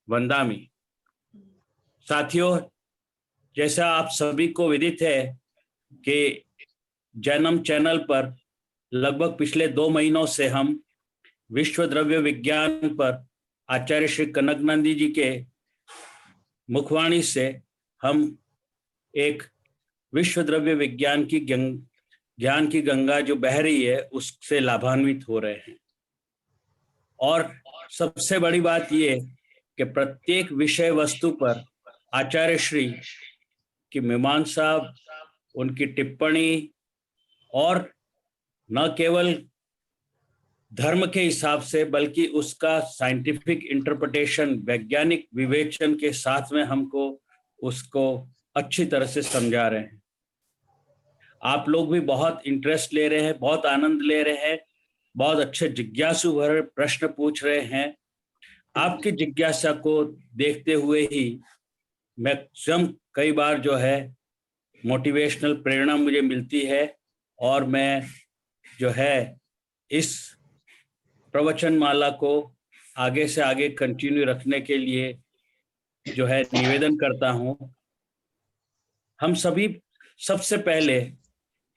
वंदामी। साथियों, जैसा आप सभी को विदित है कि जैनम चैनल पर लगभग पिछले 2 महीनों से हम विश्व द्रव्य विज्ञान पर आचार्य श्री कनकनंदी जी के मुखवाणी से हम एक विश्व द्रव्य विज्ञान की ज्ञान की गंगा जो बह रही है उससे लाभान्वित हो रहे हैं। और सबसे बड़ी बात ये कि प्रत्येक विषय वस्तु पर आचार्य श्री की मीमांसा, उनकी टिप्पणी और न केवल धर्म के हिसाब से बल्कि उसका साइंटिफिक इंटरप्रिटेशन, वैज्ञानिक विवेचन के साथ में हमको उसको अच्छी तरह से समझा रहे हैं। आप लोग भी बहुत इंटरेस्ट ले रहे हैं, बहुत आनंद ले रहे हैं, बहुत अच्छे जिज्ञासु भरे प्रश्न पूछ रहे हैं। आपकी जिज्ञासा को देखते हुए ही मैं स्वयं कई बार जो है मोटिवेशनल प्रेरणा मुझे मिलती है और मैं जो है इस प्रवचन माला को आगे से आगे कंटिन्यू रखने के लिए जो है निवेदन करता हूं। हम सभी सबसे पहले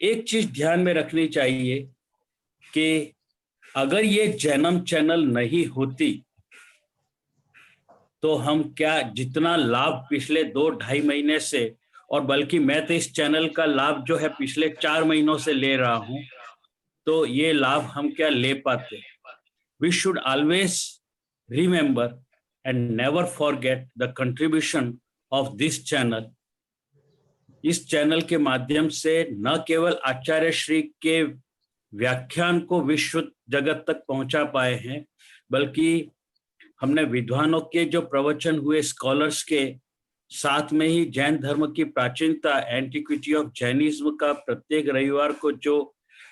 एक चीज ध्यान में रखनी चाहिए कि अगर ये जैनम चैनल नहीं होती तो हम क्या जितना लाभ पिछले 2-2.5 महीने से, और बल्कि मैं तो इस चैनल का लाभ जो है पिछले 4 महीनों से ले रहा हूं, तो ये लाभ हम क्या ले पाते। We should always remember and never forget the contribution of this channel. इस चैनल के माध्यम से न केवल आचार्य श्री के व्याख्यान को विश्व जगत तक पहुंचा पाए हैं, बल्कि हमने विद्वानों के जो प्रवचन हुए, स्कॉलर्स के साथ में ही जैन धर्म की प्राचीनता, एंटिक्विटी ऑफ जैनिज्म का प्रत्येक रविवार को जो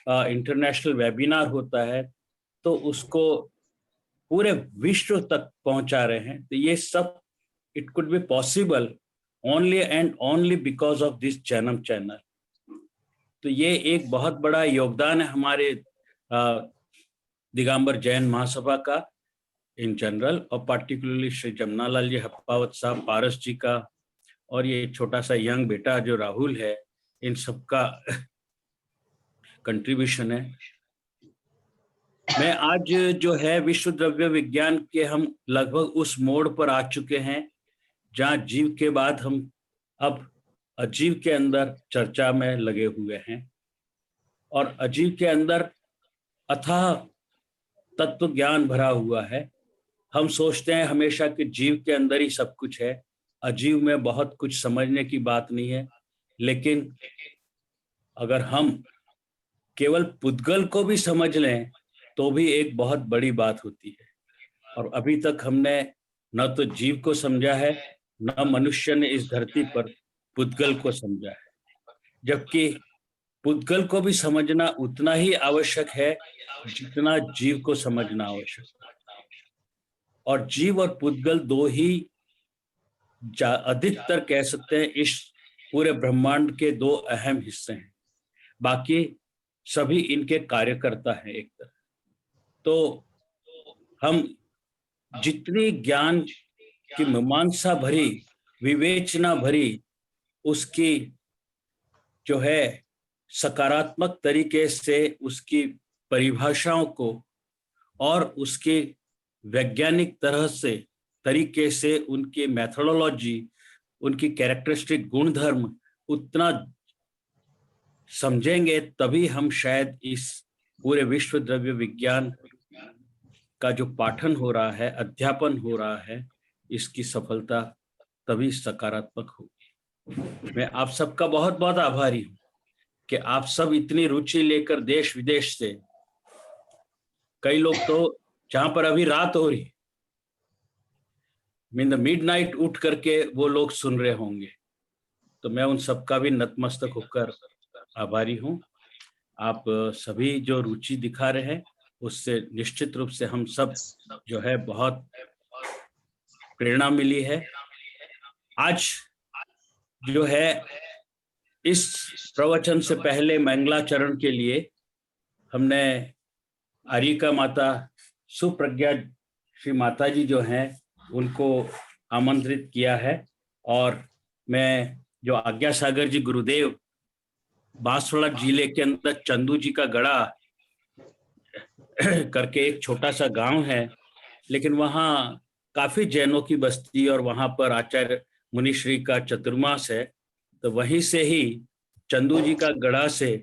इंटरनेशनल वेबिनार होता है, तो उसको पूरे विश्व तक पहुंचा रहे हैं। तो ये सब it could be possible only and only because of this Jainam channel. तो ये एक बहुत बड़ा योगदान है हमारे दिगंबर जैन महासभा का इन जनरल, और पार्टिकुलरली श्री जमनालाल जी हप्पावत साहब पारस जी का, और ये छोटा सा यंग बेटा जो राहुल है, इन सबका कंट्रीब्यूशन है। मैं आज जो है विश्व द्रव्य विज्ञान के हम लगभग उस मोड़ पर आ चुके हैं जहाँ जीव के बाद हम अब अजीव के अंदर चर्चा में लगे हुए हैं, और अजीव के अंदर अथाह तत्व ज्ञान भरा हुआ है। हम सोचते हैं हमेशा कि जीव के अंदर ही सब कुछ है, अजीव में बहुत कुछ समझने की बात नहीं है। लेकिन अगर हम केवल पुद्गल को भी समझ लें तो भी एक बहुत बड़ी बात होती है। और अभी तक हमने न तो जीव को समझा है, न मनुष्य ने इस धरती पर पुद्गल को समझा है, जबकि पुद्गल को भी समझना उतना ही आवश्यक है जितना जीव को समझना आवश्यक है। और जीव और पुद्गल दो ही अधिकतर कह सकते हैं इस पूरे ब्रह्मांड के दो अहम हिस्से हैं, बाकी सभी इनके कार्यकर्ता हैं एक तरह। तो हम जितनी ज्ञान की मीमांसा भरी, विवेचना भरी, उसकी जो है सकारात्मक तरीके से उसकी परिभाषाओं को और उसके वैज्ञानिक तरह से तरीके से उनकी मेथोडोलॉजी, उनकी कैरेक्टरिस्टिक गुणधर्म उतना समझेंगे तभी हम शायद इस पूरे विश्व द्रव्य विज्ञान का जो पाठन हो रहा है, अध्यापन हो रहा है, इसकी सफलता तभी सकारात्मक होगी। मैं आप सबका बहुत बहुत आभारी हूँ कि आप सब इतनी रुचि लेकर देश विदेश से, कई लोग तो जहां पर अभी रात हो रही मीन द मिडनाइट उठ करके वो लोग सुन रहे होंगे, तो मैं उन सबका भी नतमस्तक होकर आभारी हूँ। आप सभी जो रुचि दिखा रहे हैं उससे निश्चित रूप से हम सब जो है बहुत प्रेरणा मिली है। आज जो है इस प्रवचन से पहले मंगलाचरण के लिए हमने आर्यिका माता सुप्रज्ञा श्री माता जी जो हैं उनको आमंत्रित किया है। और मैं जो आज्ञा सागर जी गुरुदेव बांसवाड़ा जिले के अंदर चंदू जी का गढ़ा करके एक छोटा सा गांव है, लेकिन वहाँ काफी जैनों की बस्ती और वहां पर आचार्य मुनिश्री का चतुर्मास है। तो वहीं से ही चंदू जी का गढ़ा से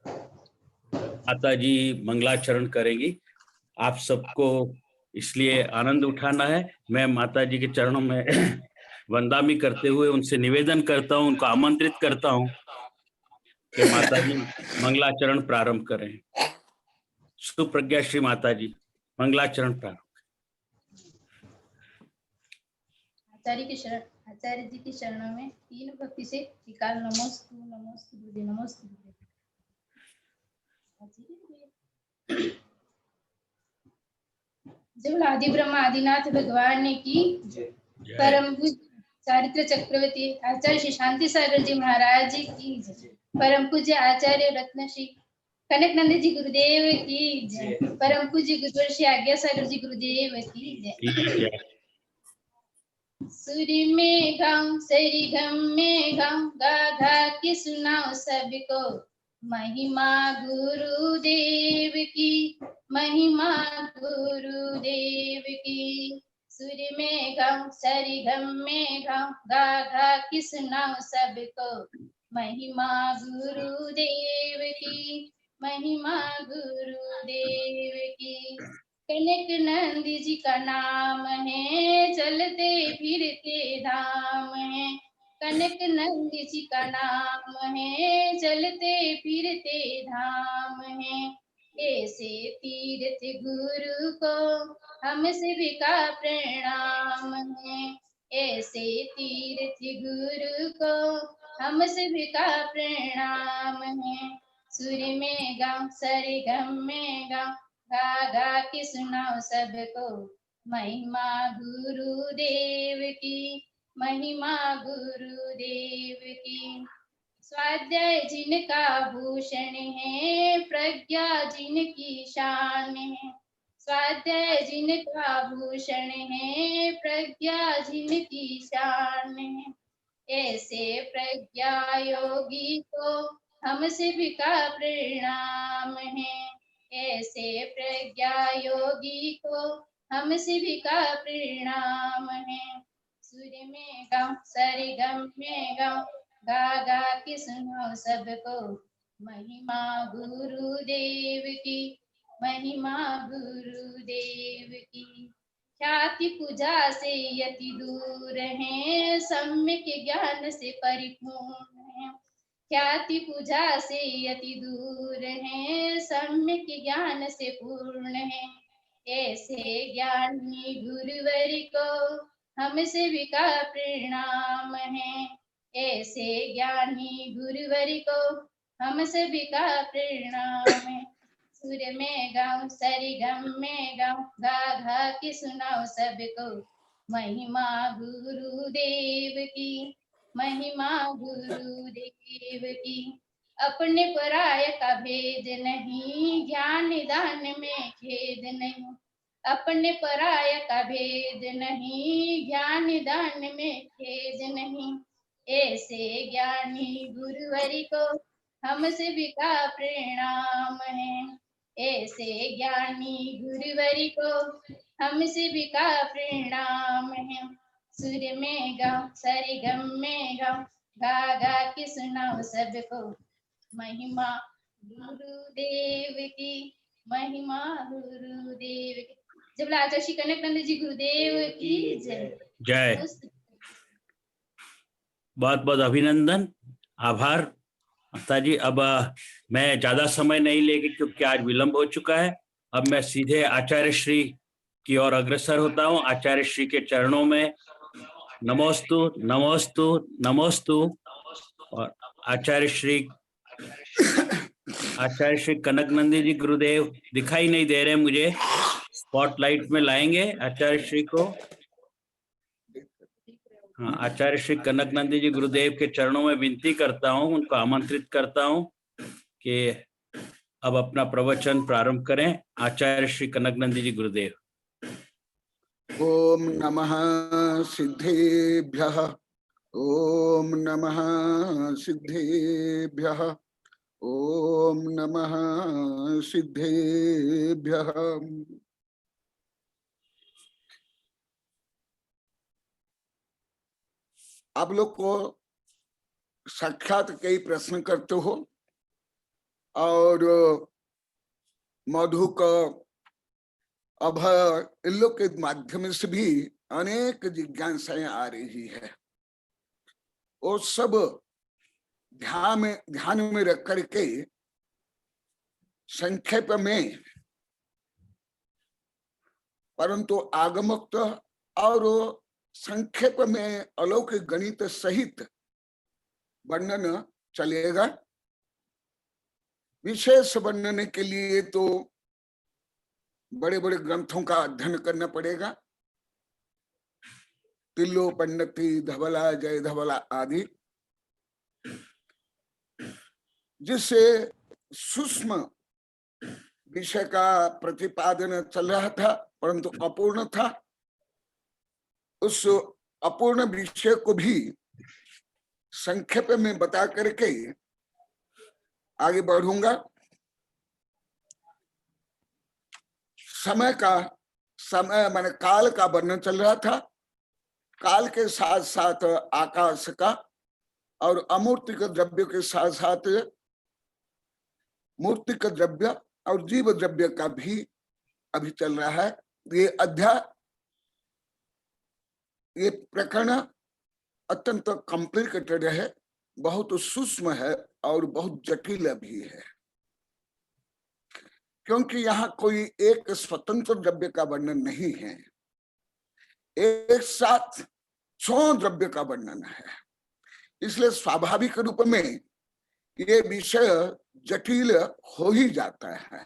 माता जी मंगलाचरण करेंगी। आप सबको इसलिए आनंद उठाना है। मैं माता जी के चरणों में वंदामी करते हुए उनसे निवेदन करता हूँ, उनको आमंत्रित करता हूँ कि माता जी मंगलाचरण प्रारंभ करें। सुप्रज्ञा श्री माता जी मंगलाचरण प्रारंभ। आचार्य जी के चरणों में तीन भक्ति से त्रिकाल नमोस्तु नमोस्तु गुरुदेव नमोस्तु गुरुदेव। जब आदि ब्रह्मा आदिनाथ भगवान ने की परम पूज्य चारित्र चक्रवर्ती आचार्य श्री शांति सागर जी महाराज जी की जय। परम पूज्य आचार्य रत्न श्री कनकनंद जी गुरुदेव की जय। परम पूज्य गुरुवर श्री आज्ञा सागर जी गुरुदेव की जय। सूर्य में गाँव सरी गम में गाँव गा गा के सुनाओ सबको महिमा गुरुदेव की, महिमा गुरुदेव की। सूर्य में गाँव सरी गम में गाँव गा गा के सुनाओ सबको महिमा गुरुदेव की, महिमा गुरुदेव की। कनक नंद जी का नाम है, चलते फिरते धाम है। कनक नंद जी का नाम है, चलते फिरते धाम है। ऐसे तीर्थ गुरु को हम सभी का प्रणाम है। ऐसे तीर्थ गुरु को हम सभी का प्रणाम है। सूर्य में गाँव सरे गम में गाँव गा गा के सुनाओ सबको महिमा गुरुदेव की, महिमा गुरुदेव की। स्वाध्याय जिनका भूषण है, प्रज्ञा जिनकी शान है। स्वाध्याय जिनका भूषण है, प्रज्ञा जिनकी शान है। ऐसे प्रज्ञा योगी को हम सभी का प्रणाम है। ऐसे प्रज्ञा योगी को हम सभी का प्रणाम है। सूर्य में गाँव सरे गम में गाँव गा गा के सुनो सबको महिमा गुरुदेव की, महिमा गुरुदेव की। ख्याति पूजा से यति दूर है, सम्यक ज्ञान से परिपूर्ण है। ख्याति पूजा से यति दूर है, सम्यक ज्ञान से पूर्ण है। ऐसे ज्ञानी गुरुवर को हम सभी का प्रणाम है। ऐसे ज्ञानी गुरुवर को हम सभी का प्रणाम है। सूर्य में गाँव सरी गम में गाँव गा गा के सुनाओ सबको महिमा गुरुदेव की, महिमा गुरुदेव की। अपने पराय का भेद नहीं, ज्ञान दान में खेद नहीं। अपने पराय का भेद नहीं, ज्ञान दान में खेद नहीं। ऐसे ज्ञानी गुरुवरी को हम सभी का प्रणाम है। ऐसे ज्ञानी गुरुवरी को हम सभी का प्रणाम है। सूर्य में गाँव सरे गम में गाँव गा गा के सुनाओ सबको महिमा गुरुदेव की, महिमा गुरुदेव की। जब आचार्य श्री कनकनंद जी गुरुदेव की जय। जय। बहुत बहुत अभिनंदन, आभार माता जी। अब मैं ज्यादा समय नहीं लेगी क्योंकि आज विलंब हो चुका है। अब मैं सीधे आचार्य श्री की ओर अग्रसर होता हूँ। आचार्य श्री के चरणों में नमोस्तु नमोस्तु नमोस्तु। और आचार्य श्री कनकनंदी जी गुरुदेव दिखाई नहीं दे रहे मुझे, स्पॉटलाइट में लाएंगे आचार्य श्री को। हाँ, आचार्य श्री कनकनंदी जी गुरुदेव के चरणों में विनती करता हूँ, उनको आमंत्रित करता हूँ कि अब अपना प्रवचन प्रारंभ करें। आचार्य श्री कनकनंदी जी गुरुदेव। ओम नमः सिद्धेभ्यः। ओम नमः सिद्धेभ्यः। ओम नमः सिद्धेभ्यः। आप लोग को साक्षात कई प्रश्न करते हो और मधु का अभय इन लोग के माध्यम से भी अनेक जिज्ञासाएं आ रही है। वो सब ध्यान में रख करके संक्षेप में परंतु आगमोक्त और संक्षेप में अलौकिक गणित सहित वर्णन चलेगा। विशेष वर्णन के लिए तो बड़े बड़े ग्रंथों का अध्ययन करना पड़ेगा, तिल्लो पंडिती धवला जय धवला आदि, जिससे सूक्ष्म विषय का प्रतिपादन चल रहा था परंतु अपूर्ण था। उस अपूर्ण विषय को भी संक्षेप में बता करके आगे बढ़ूंगा। समय माने काल का वर्णन चल रहा था। काल के साथ साथ आकाश का और अमूर्तिक द्रव्य के साथ साथ मूर्तिक द्रव्य और जीव द्रव्य का भी अभी चल रहा है। ये अध्याय, ये प्रकरण अत्यंत कॉम्प्लिकेटेड है, बहुत सूक्ष्म है और बहुत जटिल भी है, क्योंकि यहाँ कोई एक स्वतंत्र द्रव्य का वर्णन नहीं है, एक साथ 6 द्रव्य का वर्णन है। इसलिए स्वाभाविक रूप में ये विषय जटिल हो ही जाता है।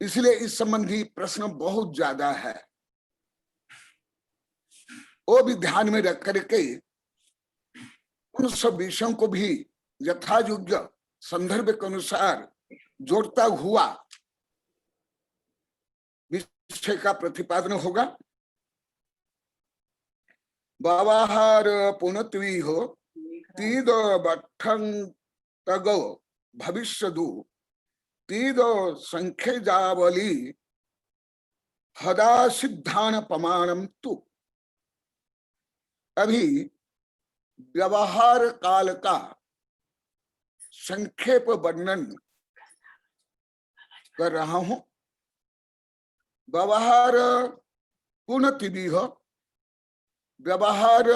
इसलिए इस संबंधी प्रश्न बहुत ज्यादा है, वो भी ध्यान में रख करके उन सब विषयों को भी यथायोग्य संदर्भ के अनुसार जोड़ता हुआ विषय का प्रतिपादन होगा। व्यवहार पुनत्वी हो तीद बठं तगो भविष्यदु तीद संख्य जावली हदा सिद्धान प्रमाणम तु। अभी व्यवहार काल का संक्षेप वर्णन कर रहा हूं। व्यवहार पुनतिवि हो, व्यवहार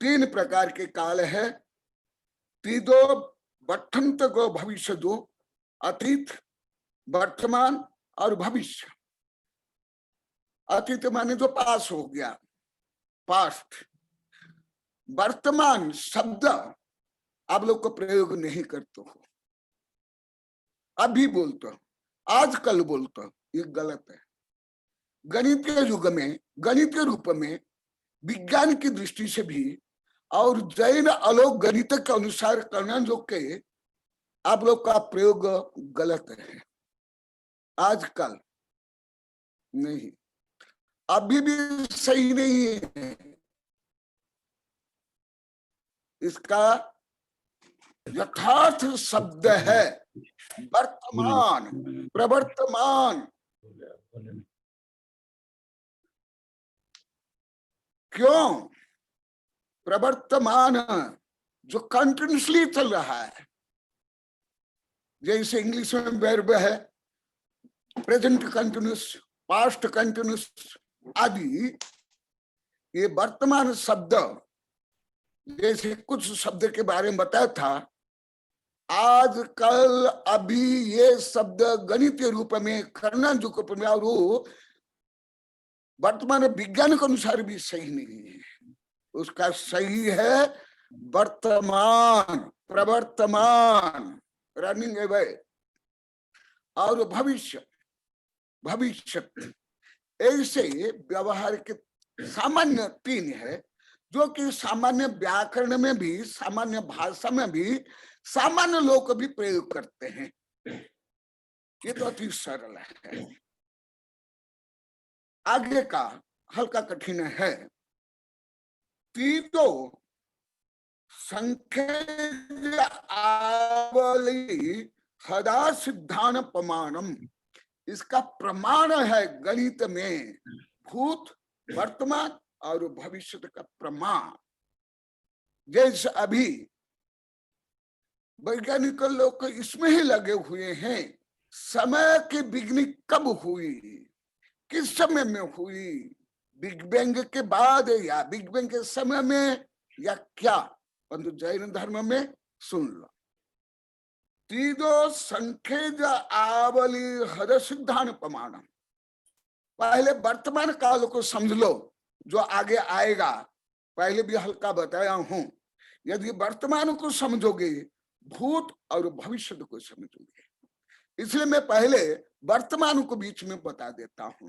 3 प्रकार के काल है। तीदो बठंत को भविष्य दो, अतीत, वर्तमान और भविष्य। अतीत माने जो पास हो गया, पास्ट। वर्तमान शब्द आप लोग को प्रयोग नहीं करते हो, अभी बोलते हो, आजकल बोलते हो, ये गलत है। गणितीय युग में, गणितीय रूप में, विज्ञान की दृष्टि से भी और जैन आलोक गणित के अनुसार करना जो के आप लोग का प्रयोग गलत है। आजकल नहीं, अभी भी सही नहीं है। इसका यथार्थ शब्द है वर्तमान, प्रवर्तमान। क्यों? प्रवर्तमान जो कंटिन्यूसली चल रहा है, जैसे इंग्लिश में वर्ब है प्रेजेंट कंटिन्यूस, पास्ट कंटिन्यूस आदि। ये वर्तमान शब्द, जैसे कुछ शब्द के बारे में बताया था, आजकल अभी ये शब्द गणितीय रूप में करना जो और वर्तमान विज्ञान के अनुसार भी सही नहीं है। उसका सही है वर्तमान, प्रवर्तमान, रनिंग अवे, और भविष्य, भविष्य। ऐसे व्यवहार के सामान्य 3 है, जो कि सामान्य व्याकरण में भी, सामान्य भाषा में भी, सामान्य लोग भी प्रयोग करते हैं। ये तो अति सरल है। आगे का हल्का कठिन है। तीतो संख्य आवली हदा सिद्धान प्रमाणम, इसका प्रमाण है गणित में भूत, वर्तमान और भविष्य का प्रमाण। जैसे अभी वैज्ञानिक लोग इसमें ही लगे हुए हैं, समय की बिगनिंग कब हुई, किस समय में हुई, बिग बैंग के बाद या बिग बैंग के समय में या क्या। परंतु जैन धर्म में सुन लो, तीदो संख्य आवली हद सिद्धांत प्रमाण। पहले वर्तमान काल को समझ लो, जो आगे आएगा पहले भी हल्का बताया हूं। यदि वर्तमान को समझोगे भूत और भविष्य को समझोगे। इसलिए मैं पहले वर्तमान को बीच में बता देता हूं।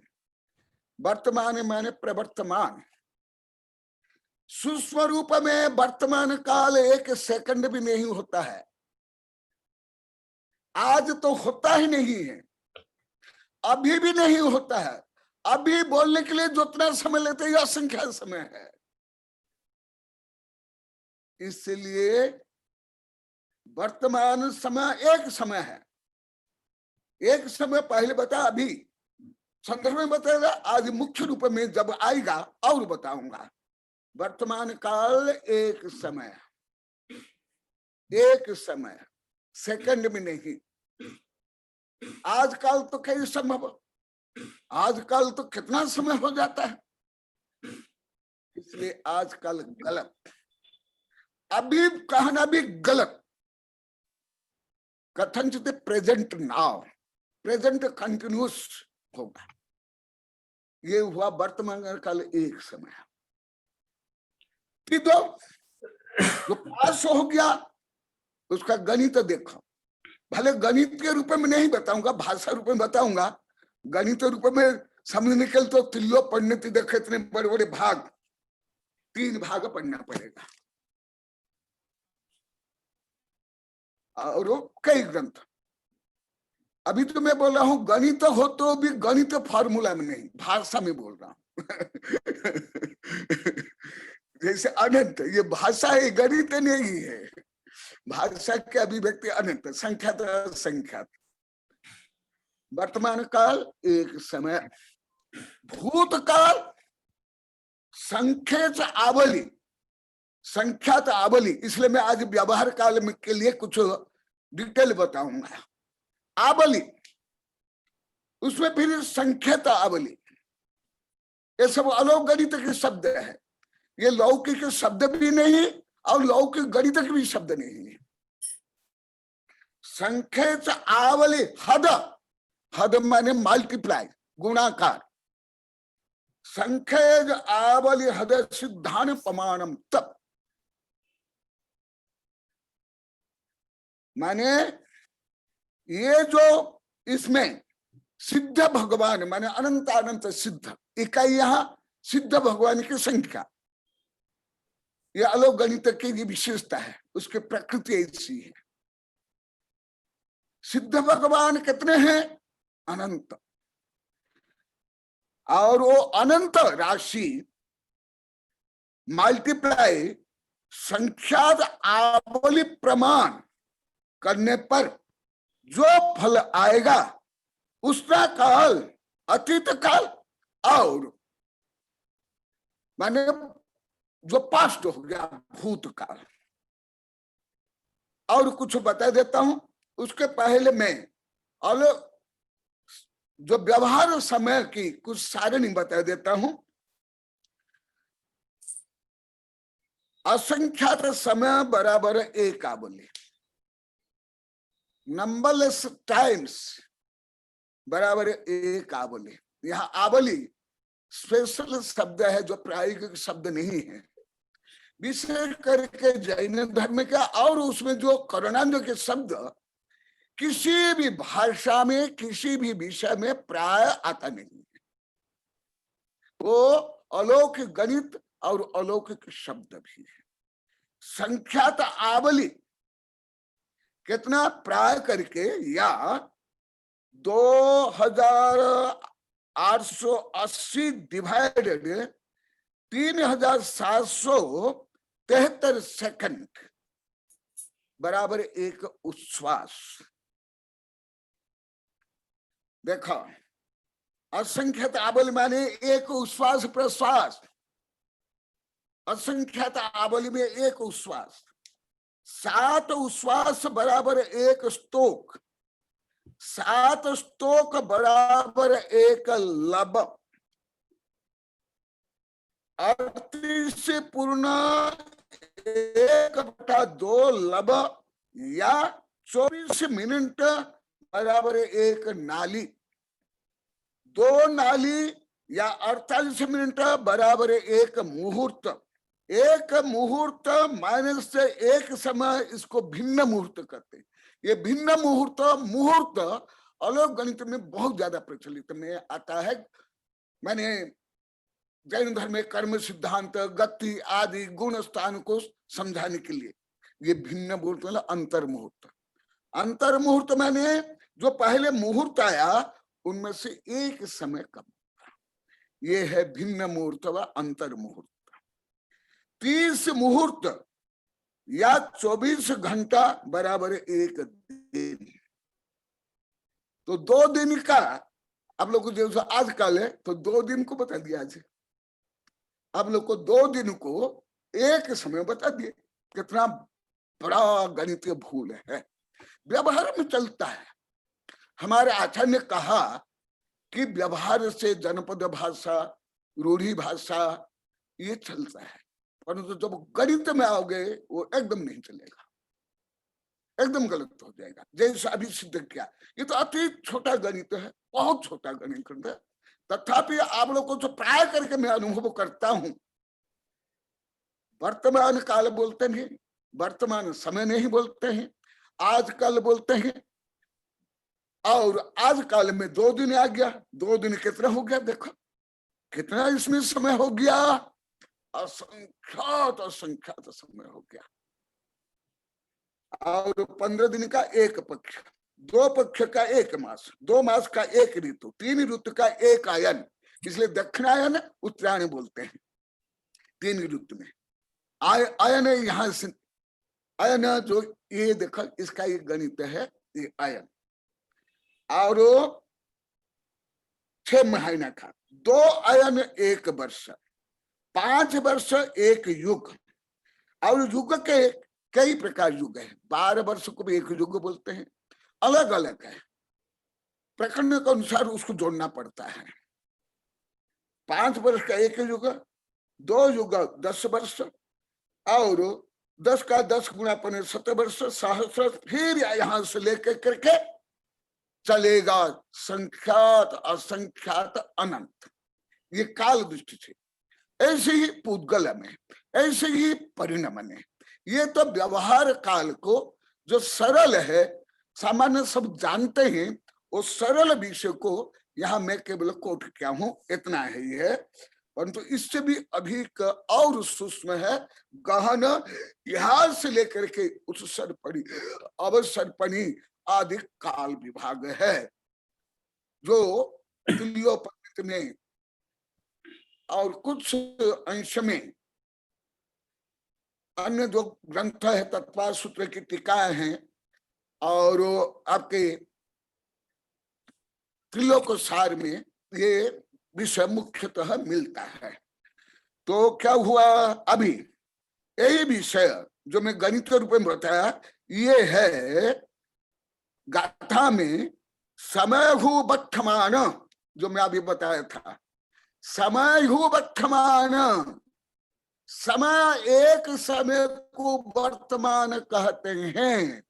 वर्तमान माने प्रवर्तमान। सुस्वरूप में वर्तमान काल एक सेकंड भी नहीं होता है। आज तो होता ही नहीं है, अभी भी नहीं होता है। अभी बोलने के लिए जितना समय लेते हैं असंख्य समय है। इसलिए वर्तमान समय एक समय है। एक समय पहले बता, अभी संदर्भ में बताएगा, आज मुख्य रूप में जब आएगा और बताऊंगा। वर्तमान काल एक समय, एक समय, सेकंड में नहीं। आजकल तो कई संभव, आजकल तो कितना समय हो जाता है। इसलिए आजकल गलत, अभी कहना भी गलत। कथनचित प्रेजेंट नाउ, प्रेजेंट कंटिन्यूस होगा। ये हुआ वर्तमान काल एक समय। तो जो पास हो गया उसका गणित देखो। भले गणित के रूप में नहीं बताऊंगा, भाषा रूप में बताऊंगा। गणित रूप में समझने के लिए तो तिल्लो पढ़ने देखे इतने बड़े बड़े भाग, 3 भाग पढ़ना पड़ेगा और कई ग्रंथ। अभी तो मैं बोल रहा हूं गणित हो तो भी गणित फॉर्मूला में नहीं, भाषा में बोल रहा हूं। जैसे अनंत, ये भाषा है, गणित नहीं है। भाषा के अभिव्यक्ति अनंत, संख्यात असंख्यात। वर्तमान काल एक समय, भूतकाल संख्या आवली, संख्यात आवली। इसलिए मैं आज व्यवहार काल में के लिए कुछ डिटेल बताऊंगा। आवली, उसमें फिर संख्यात आवली, ये सब अलौकिक गणित के शब्द है। ये लौकिक शब्द भी नहीं और लौकिक गणित के भी शब्द नहीं है। संख्या आवली, हद, हद माने मल्टीप्लाई, गुणाकार। संख्या आवली हद सिद्धांत प्रमाणम, तब माने ये जो इसमें सिद्ध भगवान माने अनंत अनंत सिद्ध, इकाई यहां सिद्ध भगवान की संख्या। यह अलौकिक गणित की ये विशेषता है, उसकी प्रकृति ऐसी है। सिद्ध भगवान कितने हैं? अनंत। और वो अनंत राशि मल्टीप्लाई संख्यात आवली प्रमाण करने पर जो फल आएगा उसका काल अतीत काल और माने जो पास्ट हो गया भूतकाल। और कुछ बता देता हूं उसके पहले मैं, और जो व्यवहार समय की कुछ सारणी बता देता हूं। असंख्यात समय बराबर एक आवली, नंबरलेस टाइम्स बराबर एक आवली। यहां आवली स्पेशल शब्द है जो प्रायोगिक शब्द नहीं है, विशेष करके जैन धर्म का। और उसमें जो करुणांज के शब्द किसी भी भाषा में किसी भी विषय में प्राय आता नहीं है। वो अलौकिक गणित और अलौकिक शब्द भी है। संख्यात आवली कितना प्राय करके या 880 डिवाइडेड 3773 सेकंड बराबर एक उच्छ्वास। देखो, असंख्यत आबल माने एक उच्छ्वास प्रश्वास, असंख्यत आबल में एक उच्छ्वास, 7 उच्छ्वास बराबर एक स्तोक, 7 स्तोक बराबर एक लब, 38 से पूर्ण 1/2 लब या 24 मिनट बराबर एक नाली, 2 नाली या 48 मिनट बराबर एक मुहूर्त, एक मुहूर्त माइनस से एक समय, इसको भिन्न मुहूर्त कहते हैं। ये भिन्न मुहूर्त, मुहूर्त अलग गणित में बहुत ज्यादा प्रचलित में आता है। मैंने जैन धर्म में कर्म सिद्धांत, गति आदि गुण स्थान को समझाने के लिए ये भिन्न मुहूर्त मतलब अंतर मुहूर्त। अंतर मुहूर्त मैंने जो पहले मुहूर्त आया उनमें से एक समय कम, ये है भिन्न मुहूर्त व अंतर मुहूर्त। 30 मुहूर्त या 24 घंटा बराबर एक दिन। तो 2 दिन का आप लोग को जैसे आज कल है तो 2 दिन को बता दिया आज, आप लोग को 2 दिन को एक समय बता दिए। कितना बड़ा गणितीय भूल है, व्यवहार में चलता है। हमारे आचार्य ने कहा कि व्यवहार से जनपद भाषा, रूढ़ी भाषा ये चलता है, परंतु जब गणित में आओगे वो एकदम नहीं चलेगा, एकदम गलत हो जाएगा। जैसे अभी सिद्ध किया, ये तो अति छोटा गणित है, बहुत छोटा गणित है, तथापि आप लोग को जो प्राय करके मैं अनुभव करता हूं, वर्तमान काल बोलते हैं, वर्तमान समय नहीं बोलते हैं, आजकल बोलते हैं। और आज काल में 2 दिन आ गया, 2 दिन कितना हो गया, देखो कितना इसमें समय हो गया, असंख्यात असंख्यात समय हो गया। और 15 दिन का एक पक्ष, 2 पक्ष का एक मास, 2 मास का एक ऋतु, 3 ऋतु का एक आयन, इसलिए दक्षिणायन उत्तरायण बोलते हैं। 3 ऋतु में आयन है, यहां से आयन जो ये देखो इसका ये गणित है, ये आयन। और 6 महीना का 2 आयन 1 वर्ष, 5 वर्ष 1 युग। और युग के कई प्रकार युग है, 12 वर्ष को भी एक युग बोलते हैं, अलग अलग है, प्रकरण के अनुसार उसको जोड़ना पड़ता है। 5 वर्ष का 1 युग, 2 युग 10 वर्ष, और 10 का 10 गुणा 15 7 वर्ष, सहस्र, फिर यहां से लेकर करके चलेगा संख्यात असंख्यात अनंत। ये काल दृष्टि से, ऐसे ही पूदगल में, ऐसे ही परिणाम में। ये तो व्यवहार काल को जो सरल है, सामान्य सब जानते हैं, वो सरल विषय को यहाँ मैं केवल कोट किया हूं, इतना ही है। परंतु इससे भी अधिक और सूक्ष्म है, गहन, यहाँ से लेकर के उस सरपणी अवसरपणी आदि काल विभाग है, जो तुल्योपनिषद में और कुछ अंश में अन्य जो ग्रंथ है, तत्व सूत्र की टीकाएं हैं, और आपके त्रिलोक सार में ये विषय मुख्यतः मिलता है। तो क्या हुआ, अभी यही विषय जो मैं गणित रूप में बताया, ये है गाथा में समय हु वर्तमान, जो मैं अभी बताया था, समय हु वर्तमान। समय, एक समय को वर्तमान कहते हैं,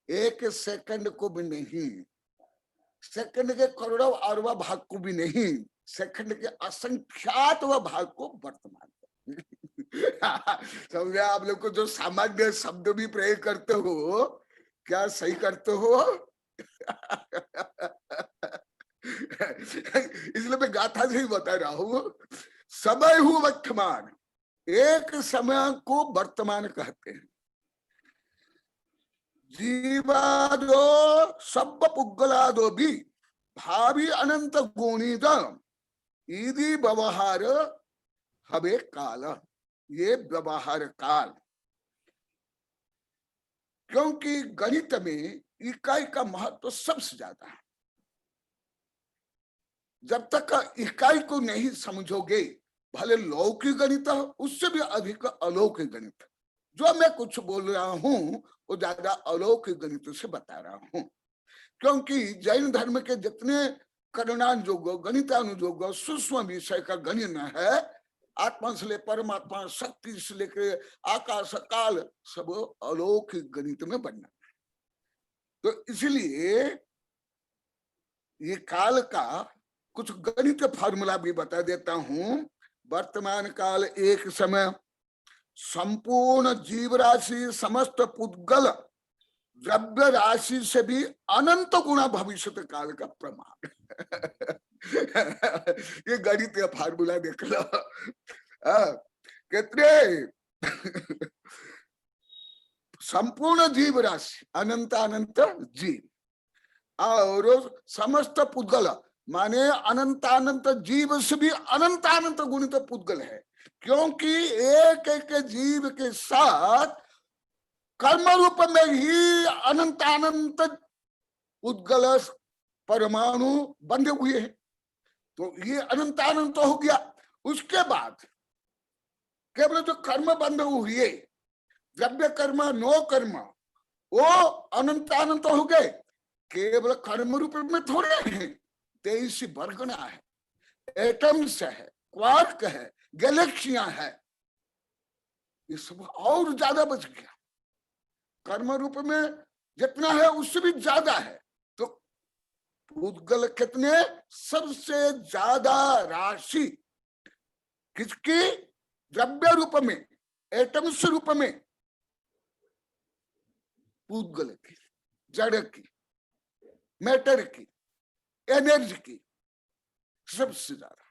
1 सेकंड को भी नहीं, सेकंड के करोड़ों अरबों भाग को भी नहीं, सेकंड के असंख्यात भाग को वर्तमान। समझे आप लोग को, जो सामान्य शब्द भी प्रयोग करते हो, क्या सही करते हो? इसलिए मैं गाथा से ही बता रहा हूं, समय हूं वर्तमान, एक समय को वर्तमान कहते हैं। जीवादो सब पुग्गलादो भी भावी अनंत गुणित इदी व्यवहार हवे काल, ये व्यवहार काल। क्योंकि गणित में इकाई का महत्व सबसे ज्यादा है। जब तक इकाई को नहीं समझोगे, भले लौकिक गणित हो, उससे भी अधिक अलौकिक गणित, जो मैं कुछ बोल रहा हूं वो ज्यादा अलौकिक गणित से बता रहा हूं। क्योंकि जैन धर्म के जितने करुणानुयोग, गणितानुयोग, सूक्ष्म विषय का गणन है, आत्मा से ले परमात्मा, शक्ति से लेकर आकाश काल, सब अलौकिक गणित में बनना। तो इसलिए ये काल का कुछ गणित फार्मूला भी बता देता हूं। वर्तमान काल एक समय संपूर्ण जीव राशि समस्त पुद्गल द्रव्य राशि से भी अनंत गुणा भविष्य काल का प्रमाण। ये गणित फार्मूला देख लो। कितने संपूर्ण जीव राशि, अनंत अनंत जीव, और समस्त पुद्गल माने अनंत अनंत जीव से भी अनंत अनंत गुणित पुद्गल है। क्योंकि एक एक जीव के साथ कर्म रूप में ही अनंत अनंत पुद्गल परमाणु बंधे हुए हैं। तो ये अनंत अनंत हो गया। उसके बाद केवल जो कर्म बंध हुए, द्रव्य कर्म, नो कर्म, वो अनंत अनंत हो गए। केवल कर्म रूप में थोड़े हैं, 23 वर्गना है, एटम्स है, क्वार्क है, गैलेक्सियां है, ये सब और ज्यादा बच गया। कर्म रूप में जितना है उससे भी ज्यादा है। तो पुद्गल कितने? सबसे ज्यादा राशि किसकी? द्रव्य रूप में, एटम्स रूप में पुद्गल की, जड़ की, मैटर की, एनर्जी की सबसे ज्यादा।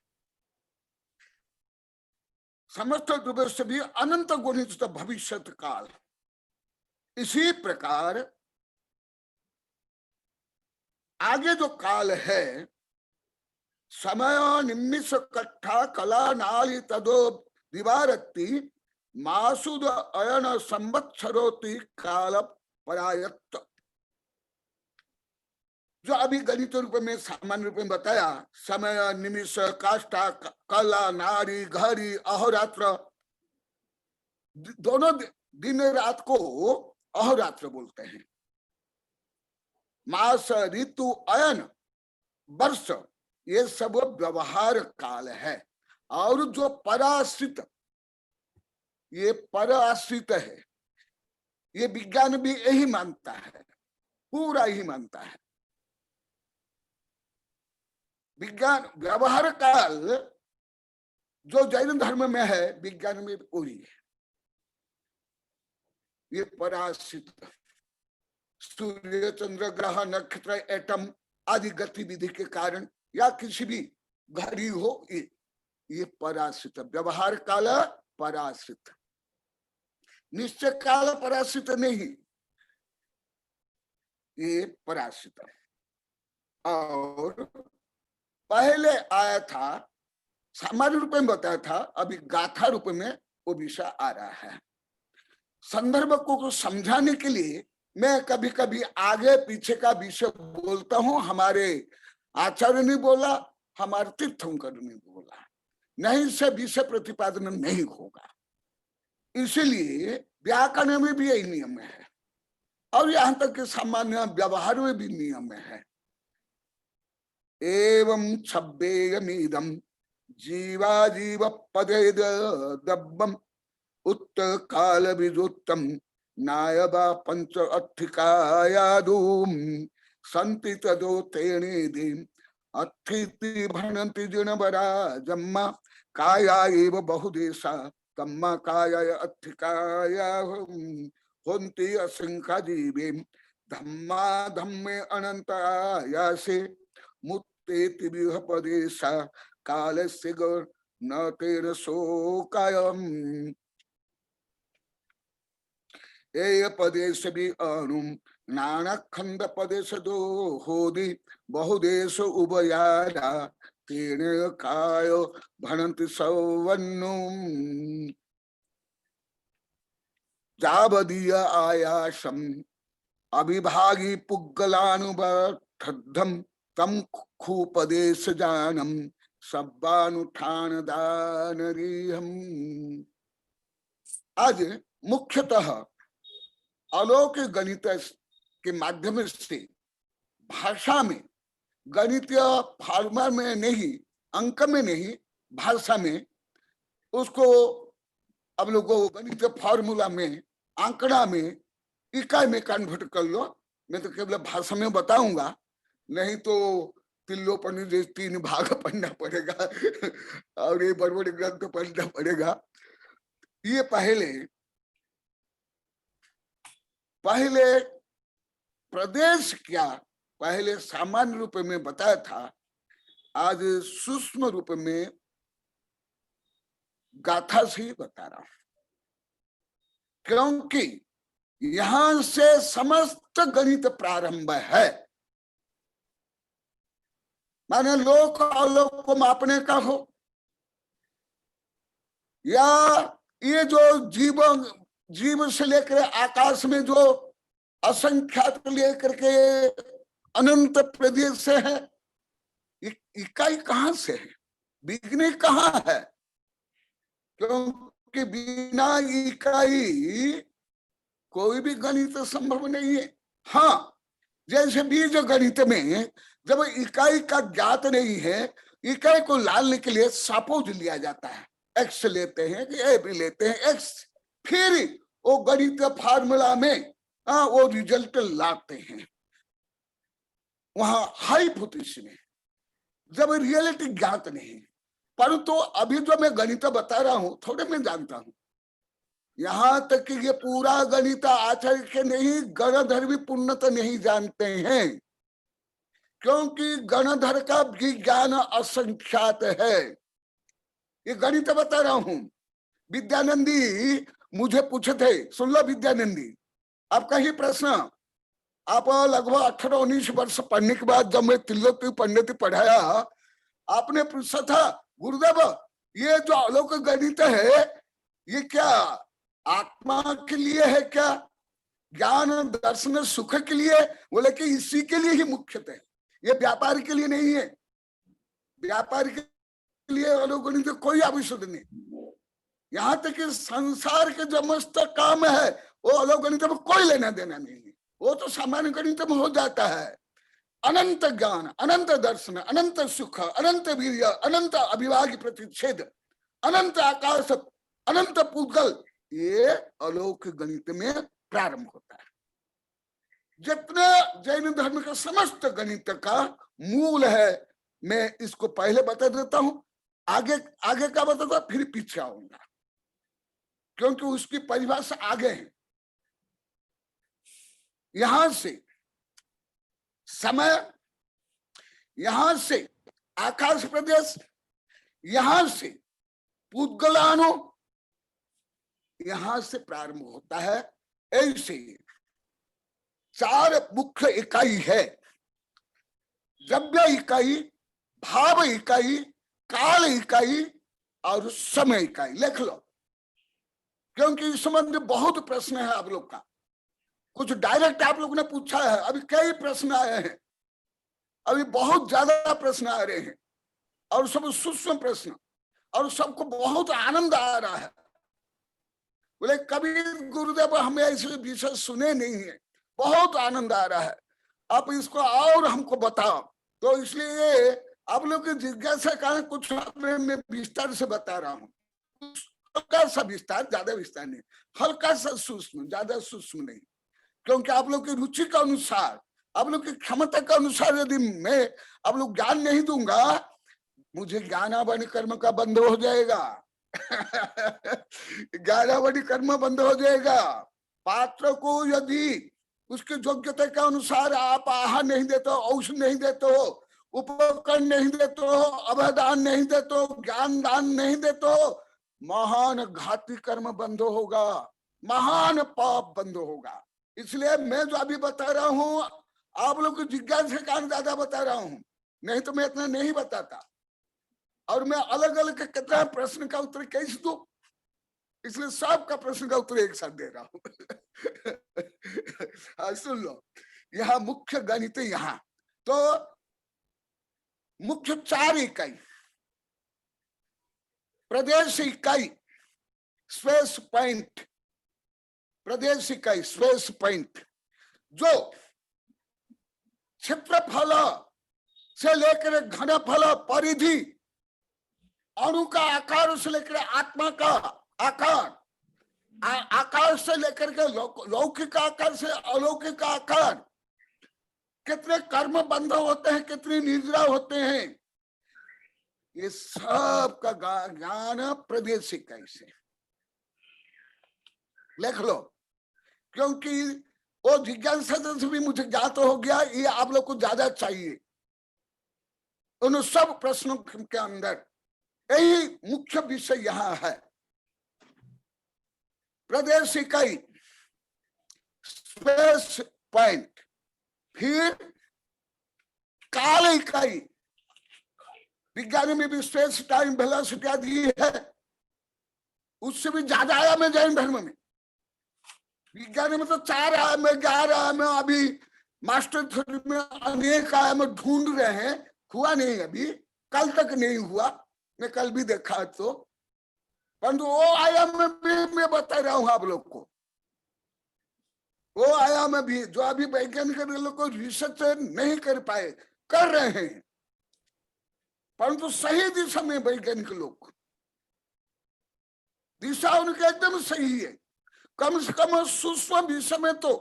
समस्त द्रव्य से भी अनंत गुणित भविष्य काल। इसी प्रकार आगे जो काल है, समय निमिष कट्ठा कला नाली तदो दिवारती मासुद अयन संवत्सरोति काल परायत्त। जो अभी गणित रूप में सामान्य रूप में बताया, समय निमिष काष्ठा कला नारी घड़ी अहोरात्र, दोनों दिन रात को अहोरात्र बोलते हैं। मास, ऋतु, अयन, वर्ष, ये सब व्यवहार काल है। और जो पराश्रित, ये पराश्रित है, ये विज्ञान भी यही मानता है, पूरा ही मानता है। विज्ञान व्यवहार काल जो जैन धर्म में है, विज्ञान में वही है। ये पराश्रित सूर्य, चंद्र, ग्रह, नक्षत्र, एटम आदि गतिविधि के कारण या किसी भी घड़ी हो, ये पराश्रित व्यवहार काल पराश्रित, निश्चय काल पराश्रित नहीं, ये पराश्रित है। और पहले आया था, सामान्य रूप में बताया था, अभी गाथा रूप में वो विषय आ रहा है। संदर्भ को समझाने के लिए मैं कभी कभी आगे पीछे का विषय बोलता हूं। हमारे आचार्य ने बोला, हमारे तीर्थंकर ने बोला, नहीं से विषय प्रतिपादन नहीं होगा। इसलिए व्याकरण में भी यही नियम है, और यहां तक कि सामान्य व्यवहार में भी नियम है। एवं छब्बेयमीदम जीवा जीव पदे दब्बम उत्त काल विदुत्तम नायबा पंच अट्ठिकायादूम संति तदो तेनेदि अट्ठिति भणन्ति जिनवरा जम्मा काया एव बहुदेशा तम्मा काया अट्ठिकाया होन्ति असंख्या जीवे धम्मा धम्मे अनंतायासे मुत्तेति विहपदेशा कालस्य न तेन शोकायम एय पदेश भी अणुम नाना खंड पदेश दो होदी बहुदेश उभयारा तेन कायो भनंति सौवन्नु जावदीय आयासम अभिभागी पुग्गलानुबद्धम तम खूपदेश जानम सब्बानुठान दानरीहम। आज मुख्यतः अलौकिक गणित के माध्यम से भाषा में, गणितीय फार्मूला में नहीं, अंक में नहीं, भाषा में उसको अब लोगों गणितीय फार्मूला में, आंकड़ा में, इकाई में कन्वर्ट कर लो। मैं तो केवल भाषा में बताऊंगा, नहीं तो तिल्लोपनि जैसे 3 भाग पढ़ना पड़ेगा और ये बड़े बड़े ग्रंथ पढ़ना पड़ेगा। ये पहले प्रदेश क्या पहले सामान्य रूप में बताया था, आज सूक्ष्म रूप में गाथा से ही बता रहा हूं, क्योंकि यहां से समस्त गणित प्रारंभ है। माने लोक अलोक को मापने का हो, या ये जो जीव से लेकर आकाश में जो असंख्यात लेकर के अनंत प्रदेश से है, इकाई कहां से है, बिगने कहां है? क्योंकि बिना इकाई कोई भी गणित संभव नहीं है। हाँ, जैसे बीज गणित में जब इकाई का ज्ञात नहीं है, इकाई को लाने के लिए सपोज लिया जाता है, एक्स लेते हैं कि ए भी लेते हैं एक्स, फिर वो गणित फार्मूला में वो रिजल्ट लाते हैं। वहां हाइपोथेसिस में जब रियलिटी ज्ञात नहीं, परंतु तो अभी जो मैं गणित बता रहा हूं थोड़े मैं जानता हूं, यहां तक कि ये पूरा गणित आचार्य के नहीं, गणधर भी पूर्णतः नहीं जानते हैं, क्योंकि गणधर का भी ज्ञान असंख्यात है। ये गणित बता रहा हूं। विद्यानंदी मुझे पूछे थे, सुन लो विद्यानंदी, आपका ही प्रश्न, आप लगभग 18-19 वर्ष पढ़ने के बाद जब मैं त्रिलोकी पंडित पढ़ाया, आपने पूछा था गुरुदेव ये जो अलौकिक गणित है ये क्या आत्मा के लिए है, क्या ज्ञान दर्शन सुख के लिए? बोले कि इसी के लिए ही मुख्यतः है, ये व्यापार के लिए नहीं है। व्यापार के लिए अलौकिक गणित कोई आवश्यक नहीं। यहाँ तक कि संसार के जो मस्त काम है वो अलौकिक गणित में कोई लेना देना नहीं है, वो तो सामान्य गणित में हो जाता है। अनंत ज्ञान, अनंत दर्शन, अनंत सुख, अनंत वीर्य, अनंत अभिभागी प्रतिच्छेद, अनंत आकाश, अनंत पूगल, ये अलौकिक गणित में प्रारंभ होता है। जितने जैन धर्म का समस्त गणित का मूल है, मैं इसको पहले बता देता हूं, आगे का बताता फिर पीछे आऊंगा, क्योंकि उसकी परिभाषा आगे है। यहां से समय, यहां से आकाश प्रदेश, यहां से पुद्गलानु, यहां से प्रारंभ होता है। ऐसे 4 मुख्य इकाई है, द्रव्य इकाई, भाव इकाई, काल इकाई और समय इकाई। लिख लो, क्योंकि इस संबंध में बहुत प्रश्न है आप लोग का, कुछ डायरेक्ट आप लोग ने पूछा है, अभी कई प्रश्न आए हैं, अभी बहुत ज्यादा प्रश्न आ रहे हैं, और सब सूक्ष्म प्रश्न, और सबको बहुत आनंद आ रहा है। बोले कभी गुरुदेव हमें ऐसे विषय सुने नहीं है, बहुत आनंद आ रहा है, आप इसको और हमको बताओ। तो इसलिए आप लोग की जिज्ञासा का कुछ मैं विस्तार से बता रहा हूँ, हल्का सा विस्तार, ज्यादा विस्तार नहीं, हल्का सा सूक्ष्म, ज्यादा सूक्ष्म नहीं, क्योंकि आप लोग की रुचि के अनुसार, आप लोग की क्षमता के अनुसार यदि मैं आप लोग ज्ञान नहीं दूंगा, मुझे ज्ञानावनी कर्म का बंद हो जाएगा ज्ञानावनी कर्म बंद हो जाएगा। पात्र को यदि उसके योग्यता के अनुसार आप आहार नहीं देते हो, औषध नहीं देते हो, उपकरण नहीं देते हो, अभयदान नहीं देते हो, ज्ञान दान नहीं देते हो, महान घाती कर्म बंद होगा, महान पाप बंद होगा। इसलिए मैं जो अभी बता रहा हूं आप लोग को जिज्ञासा के कारण ज्यादा बता रहा हूं, नहीं तो मैं इतना नहीं बताता। और मैं अलग अलग कितना प्रश्न का उत्तर कैसे दूं, इसलिए सबका प्रश्न का उत्तर एक साथ दे रहा हूं। हाँ, सुन लो, यहाँ मुख्य गणित यहाँ तो मुख्य 4 इकाई, प्रदेश इकाई स्पेस पॉइंट, प्रदेश इकाई स्पेस पॉइंट, जो क्षेत्रफल से लेकर घनफल, परिधि, अणु का आकार से लेकर आत्मा का आकार, आकार से लेकर के लौकिक आकार से अलौकिक आकार, कितने कर्म बंध होते हैं, कितनी निद्रा होते हैं, ये सब का ज्ञान प्रदेश इकाई से लिख लो। क्योंकि वो जिज्ञासा से भी मुझे ज्ञात हो गया, ये आप लोग को ज्यादा चाहिए उन सब प्रश्नों के अंदर। यही मुख्य विषय यहाँ है, प्रदेश इकाई स्पेस पॉइंट, फिर काल इकाई, विज्ञान में भी स्पेस टाइम वेलोसिटी आदि है, उससे भी ज्यादा आयाम है जैन धर्म में। विज्ञान में तो 4 आयाम में, 11 आयाम में, अभी मास्टर थ्योरी में अनेक आयाम ढूंढ रहे हैं, हुआ नहीं, अभी कल तक नहीं हुआ, मैं कल भी देखा तो, परंतु वो आयाम में भी मैं बता रहा हूं आप लोग को, वो आयाम में भी जो अभी वैज्ञानिक लोग को रिसर्च नहीं कर पाए, कर रहे हैं, परंतु सही दिशा में वैज्ञानिक लोग, दिशा उनकी एकदम सही है। कम से कम सूक्ष्म विषय में तो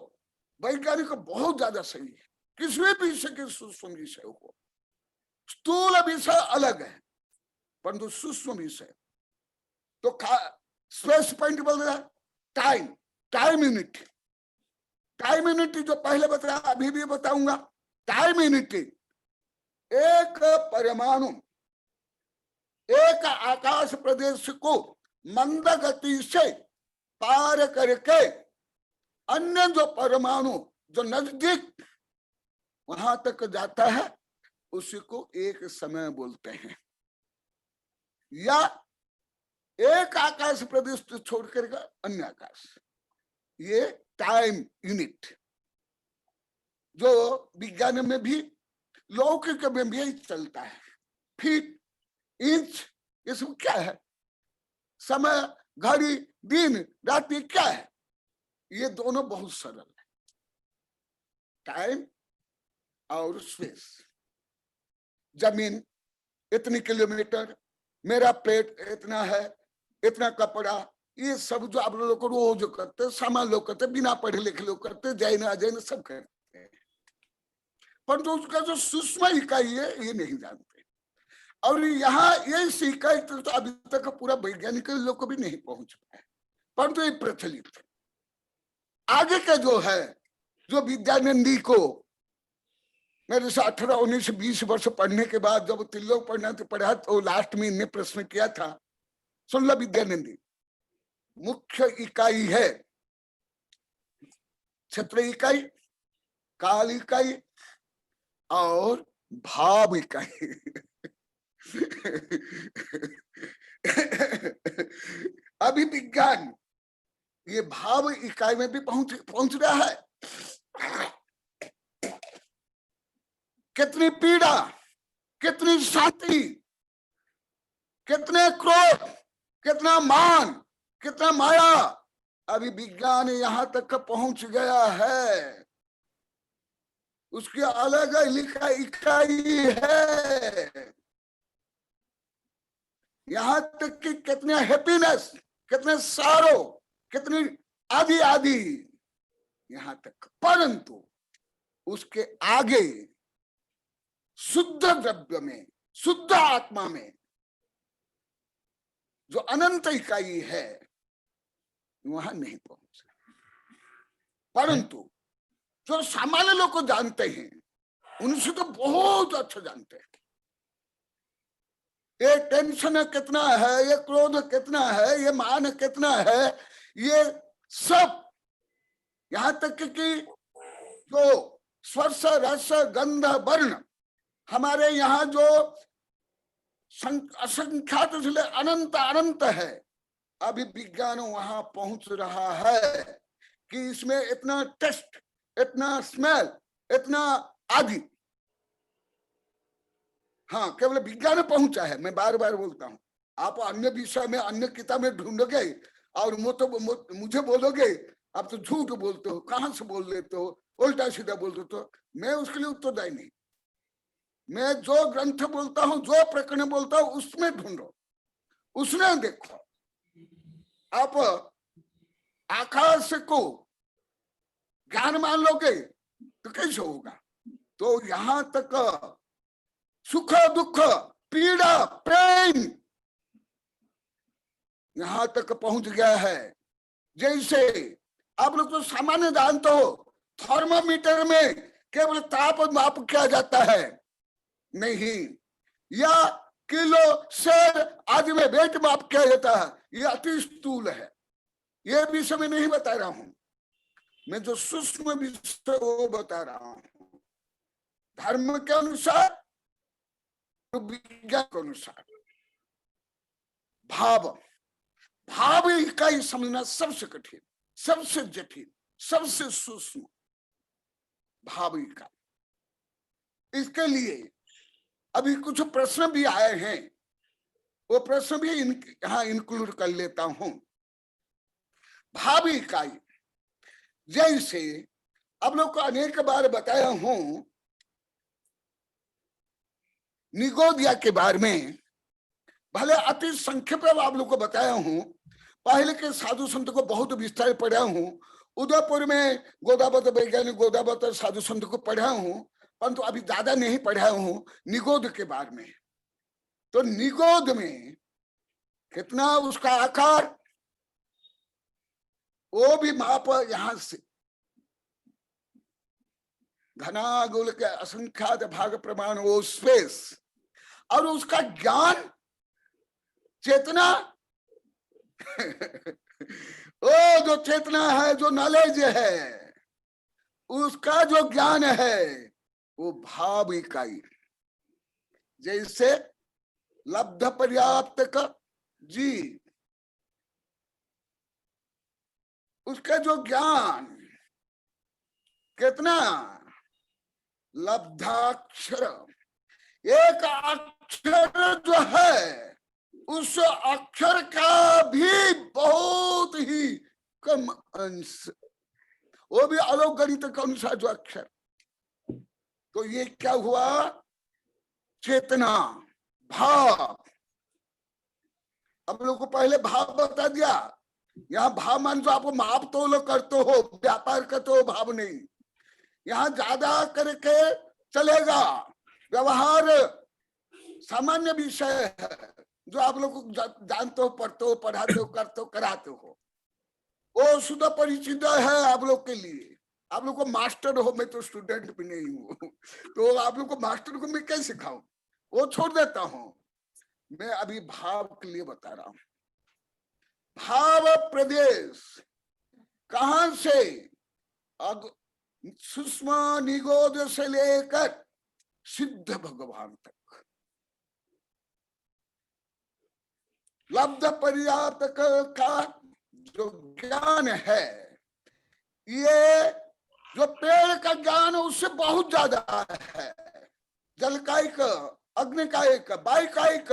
वैज्ञानिक बहुत ज्यादा सही है, किसी भी विषय के सूक्ष्म विषय को। स्थूल विषय अलग है, परंतु सूक्ष्म विषय तो स्पेस पॉइंट बोल रहा है, time, time unit, time unit जो पहले बताया अभी भी बताऊंगा। टाइम यूनिट एक परमाणु एक आकाश प्रदेश को मंद गति से पार करके अन्य जो परमाणु जो नजदीक वहां तक जाता है उसी को एक समय बोलते हैं, या एक आकाश प्रदेश को छोड़ कर अन्य आकाश, ये टाइम यूनिट जो विज्ञान में भी लौकिक में भी चलता है। फीट, इंच, ये सब क्या है, समय, घड़ी, दिन, रात्रि क्या है, ये दोनों बहुत सरल है, टाइम और स्पेस। जमीन इतनी किलोमीटर, मेरा प्लेट इतना है, इतना कपड़ा, ये सब जो आप लोग को रोज करते, सामान लोग करते, बिना पढ़े लिखे लोग करते, जैन अजैन सब करते हैं, परंतु उसका जो सूक्ष्म इकाई है ये नहीं जानते। और यहाँ ये इकाई तो अभी तक पूरा वैज्ञानिक लोग को भी नहीं पहुंच पाए, परंतु ये प्रचलित है। आगे का जो है, जो विद्यानंदी को मेरे से 18, 19, 20 वर्ष पढ़ने के बाद जब तिल्लोक पढ़ा तो लास्ट में इन्हें प्रश्न किया था, सुन लो विद्यानंदी, मुख्य इकाई है क्षेत्र इकाई, काल इकाई और भाव इकाई। अभी विज्ञान ये भाव इकाई में भी पहुंच रहा है। कितनी पीड़ा, कितनी शांति, कितने क्रोध, कितना मान, कितना माया, अभी विज्ञान यहां तक पहुंच गया है। उसकी अलग इकाई है। यहां तक कि कितने हैप्पीनेस, कितने सारो, कितनी आदि आदि, यहां तक। परंतु उसके आगे शुद्ध द्रव्य में, शुद्ध आत्मा में जो अनंत इकाई है वहां नहीं पहुंच। परंतु जो सामान्य लोग को जानते हैं उनसे तो बहुत अच्छा जानते हैं। ये टेंशन कितना है, ये क्रोध कितना है, ये मान कितना है, ये सब यहाँ तक कि जो स्पर्श रस गंध वर्ण हमारे यहाँ जो असंख्यात इसलिए अनंत अनंत है, अभी विज्ञान वहां पहुंच रहा है कि इसमें इतना टेस्ट, इतना स्मेल, इतना आदि, हाँ केवल विज्ञान पहुंचा है। मैं बार बार बोलता हूं, आप अन्य विषय में अन्य किताब में ढूंढोगे और मुझे बोलोगे आप तो झूठ बोलते हो, कहां से बोल लेते हो, उल्टा सीधा बोलते हो, तो मैं उसके लिए उत्तरदायी नहीं। मैं जो ग्रंथ बोलता हूं, जो प्रकरण बोलता हूं, उसमें ढूंढो, उसमें देखो। आप आकाश को ज्ञान मान लोगे तो कैसे होगा? तो यहां तक सुख दुख पीड़ा पेन यहां तक पहुंच गया है। जैसे आप लोग तो सामान्य जानते हो, थर्मामीटर में केवल ताप माप किया जाता है, नहीं, या किलो शेर आदि में वेट माप किया जाता है, ये अति स्थूल है। ये विषय में नहीं बता रहा हूं मैं, जो सूक्ष्म विषय वो बता रहा हूं, धर्म के अनुसार, विज्ञान के अनुसार। भाव, भाव इकाई समझना सबसे कठिन, सबसे जटिल, सबसे सूक्ष्म भाव इकाई। इसके लिए अभी कुछ प्रश्न भी आए हैं, वो प्रश्न भी यहां इंक्लूड कर लेता हूं। भाव इकाई जैसे अब लोग को अनेक बार बताया हूं, निगोदिया के बारे में भले अति संक्षेप में आप लोग को बताया हूं, पहले के साधु संत को बहुत विस्तार पढ़ा हूं, उदयपुर में गोदावत वैज्ञानिक गोदावत साधु संत को पढ़ा हूं, परंतु अभी ज्यादा नहीं पढ़ा हूं निगोद के बारे में। तो निगोद में कितना उसका आकार, वो भी माप यहां से घनागोल के असंख्यात भाग प्रमाण, वो स्पेस, और उसका ज्ञान चेतना वो जो चेतना है, जो नॉलेज है, उसका जो ज्ञान है, वो भाव इकाई। जैसे लब्ध पर्याप्त का जी, उसका जो ज्ञान कितना, लब्धाक्षर, एक अक्षर जो है उस अक्षर का भी बहुत ही कम अंश, वो भी अलग गणित के अनुसार जो अक्षर। तो ये क्या हुआ, चेतना, भाव। अब लोग को पहले भाव बता दिया, यहाँ भाव मान जो आप माप तोल करते हो, व्यापार करते हो, भाव नहीं। यहाँ ज्यादा करके चलेगा, व्यवहार सामान्य विषय है जो आप लोग जानते हो, पढ़ते हो, पढ़ाते हो, करते हो, कराते हो, वो शुद्ध परिचित है आप लोग के लिए। आप लोग को मास्टर हो, मैं तो स्टूडेंट भी नहीं हूँ, तो आप लोग को मास्टर को मैं कैसे सिखाऊं, वो छोड़ देता हूं। मैं अभी भाव के लिए बता रहा हूं। भाव प्रदेश कहां से, सूक्ष्म निगोद से लेकर सिद्ध भगवान तक, लब्ध पर्याप्त का जो ज्ञान है, ये जो पेड़ का ज्ञान उससे बहुत ज्यादा है, जल का एक, अग्नि का एक, वायु का एक,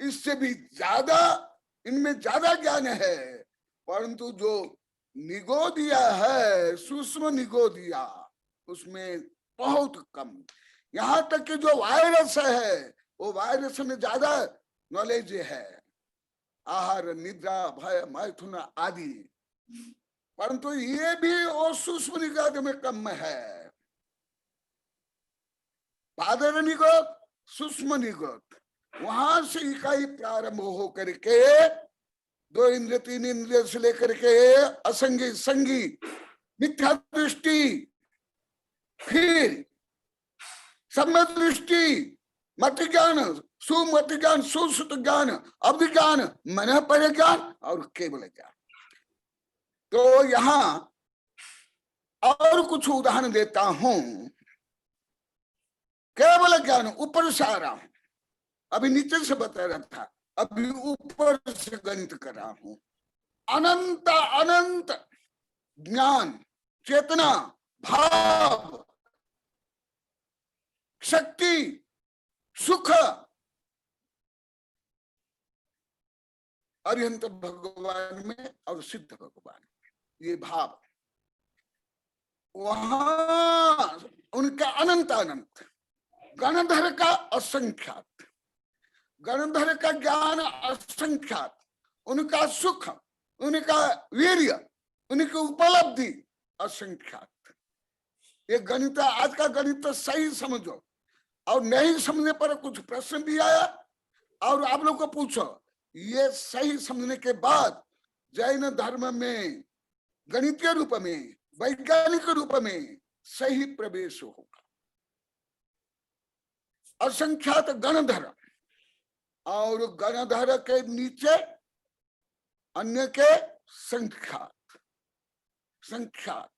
इससे भी ज्यादा, इनमें ज्यादा ज्ञान है। परंतु जो निगोदिया है, सूक्ष्म निगोदिया, उसमें बहुत कम। यहाँ तक कि जो वायरस है, वो वायरस में ज्यादा नॉलेज है, आहार, निद्रा, भय, मैथुन आदि। परंतु ये भी वो सूक्ष्म निगोद में कम है। पादर निगोद, सूक्ष्म निगोद, वहां से इकाई प्रारंभ हो करके 2 इंद्रिय 3 इंद्रिय से लेकर के असंगी संगी मिथ्या दृष्टि, फिर सम्यक दृष्टि, मत ज्ञान, सुमत ज्ञान, सुश्रुत ज्ञान, अवधि ज्ञान, मन पर ज्ञान और केवल ज्ञान। तो यहाँ और कुछ उदाहरण देता हूं। केवल ज्ञान ऊपर से आ रहा हूं, अभी नीचे से बता रहा था, अभी ऊपर से गणित कर रहा हूं। अनंत अनंत ज्ञान, चेतना, भाव, शक्ति, सुख, अरिहंत भगवान में और सिद्ध भगवान में, ये भाव वहां उनका अनंत अनंत, गणधर का असंख्यात, गणधर का ज्ञान असंख्यात, उनका सुख, उनका वीर्य, उनकी उपलब्धि असंख्यात। ये गणित, आज का गणित सही समझो, और नहीं समझने पर कुछ प्रश्न भी आया और आप लोग को पूछो, ये सही समझने के बाद जैन धर्म में गणितीय रूप में, वैज्ञानिक रूप में सही प्रवेश होगा। असंख्यात गणधर, और गणधर के नीचे अन्य के संख्यात, संख्यात,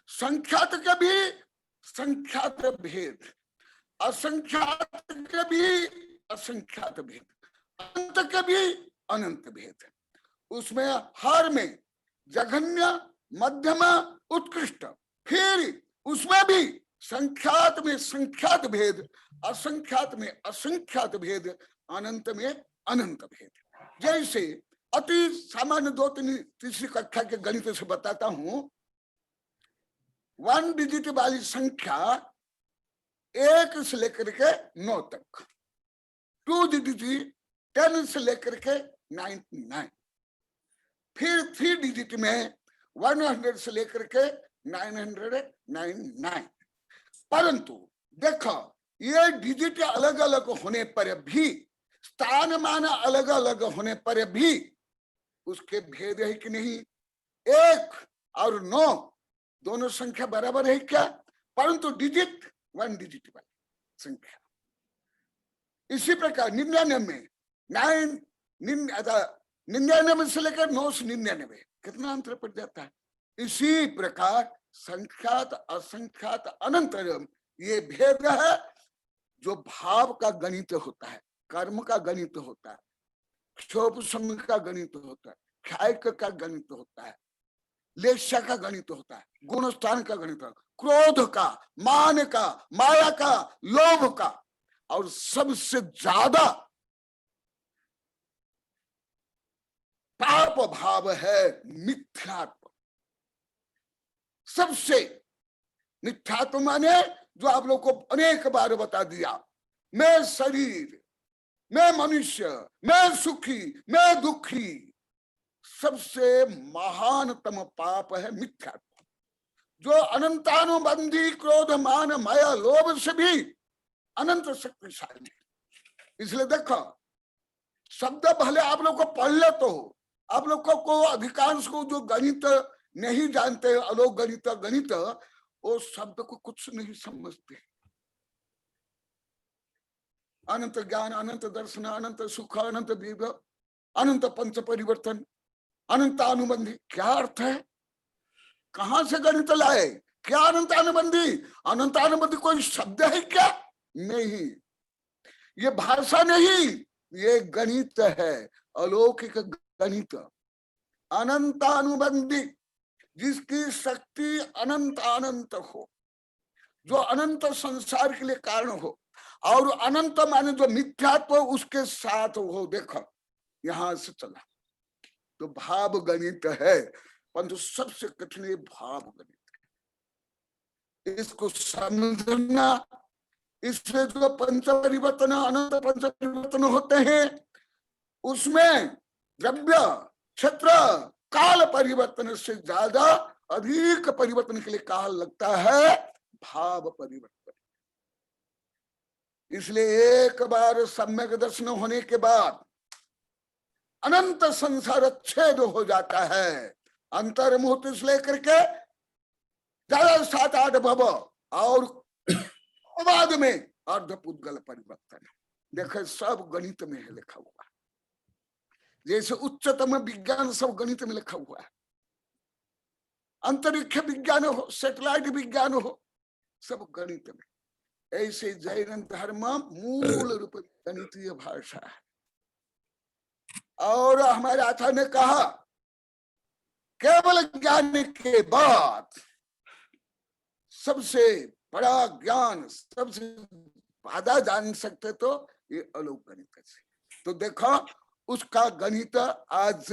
संख्यात के भी संख्यात भेद, असंख्यात के भी असंख्यात भेद, अनंत के भी अनंत भेद। उसमें हर में जघन्य, मध्यम, उत्कृष्ट, फिर उसमें भी संख्यात में संख्यात भेद, असंख्यात में असंख्यात भेद, अनंत में अनंत भेद। जैसे अति सामान्य 2-3 कक्षा के गणित से बताता हूं। 1 डिजिट वाली संख्या 1 से लेकर के 9 तक, 2 डिजिट 10 से लेकर के 99, फिर 3 डिजिट में 100 से लेकर के 999। परंतु देखो, ये डिजिट अलग अलग होने पर भी, स्थान मान अलग अलग होने पर भी उसके भेद है कि नहीं? 1 और 9 दोनों संख्या बराबर है क्या? परंतु डिजिट 1 डिजिट वाली संख्या। इसी प्रकार 99 से लेकर 999 कितना अंतर पड़ जाता है। इसी प्रकार संख्यात, असंख्यात, अनंत, ये भेद है जो भाव का गणित होता है, कर्म का गणित होता है, क्षोभ संघ का गणित होता है, ख्यायक का गणित होता है, लेशा का गणित होता है, गुणस्थान का गणित होता है, क्रोध का, मान का, माया का, लोभ का, और सबसे ज्यादा पाप भाव है मिथ्यात्व। सबसे मिथ्यात्व माने जो आप लोग को अनेक बार बता दिया, मैं शरीर, मैं मनुष्य, मैं सुखी, मैं दुखी। सबसे महानतम पाप है मिथ्यात्व, जो अनंतानुबंधी क्रोध, मान, माया, लोभ से भी अनंत शक्तिशाली। इसलिए देखो, शब्द भले आप लोग को पढ़ ले, तो आप लोग को अधिकांश को जो गणित नहीं जानते, अलोक गणित, गणित, वो शब्द को कुछ नहीं समझते। अनंत ज्ञान, अनंत दर्शन, अनंत सुख, अनंत दीर्घ, अनंत पंच परिवर्तन, अनंत अनुबंधी, क्या अर्थ है? कहां से गणित लाए? क्या अनंत अनुबंधी? अनंत अनुबंधी कोई शब्द है क्या? नहीं, ये भाषा नहीं, ये गणित है, अलौकिक गणित। अनंत अनुबंधी, जिसकी शक्ति अनंत अनंत हो, जो अनंत संसार के लिए कारण हो, और अनंत माने जो मिथ्यात्व उसके साथ हो। देखो यहां से चला तो भाव गणित है, परंतु सबसे कठिन ये भाव गणित है। इसको समझना, इसमें जो पंच परिवर्तन, अनंत पंच परिवर्तन होते हैं, उसमें द्रव्य, क्षेत्र, काल परिवर्तन से ज्यादा अधिक परिवर्तन के लिए काल लगता है भाव परिवर्तन। इसलिए एक बार सम्यक दर्शन होने के बाद अनंत संसार छेद हो जाता है। अंतर्मुहूर्त से लेकर के ज्यादा 7-8 भव, और बाद में अर्धपुद्गल परिवर्तन। देखे सब गणित में है लिखा हुआ, जैसे उच्चतम विज्ञान सब गणित में लिखा हुआ है। अंतरिक्ष विज्ञान हो, सैटेलाइट विज्ञान हो, सब गणित में। ऐसे जैन धर्म मूल रूप गणितीय भाषा है। और हमारे आचार्य ने कहा केवल ज्ञान के बाद सबसे बड़ा ज्ञान, सबसे ज्यादा जान सकते तो ये अलौक गणित से। तो देखो उसका गणित आज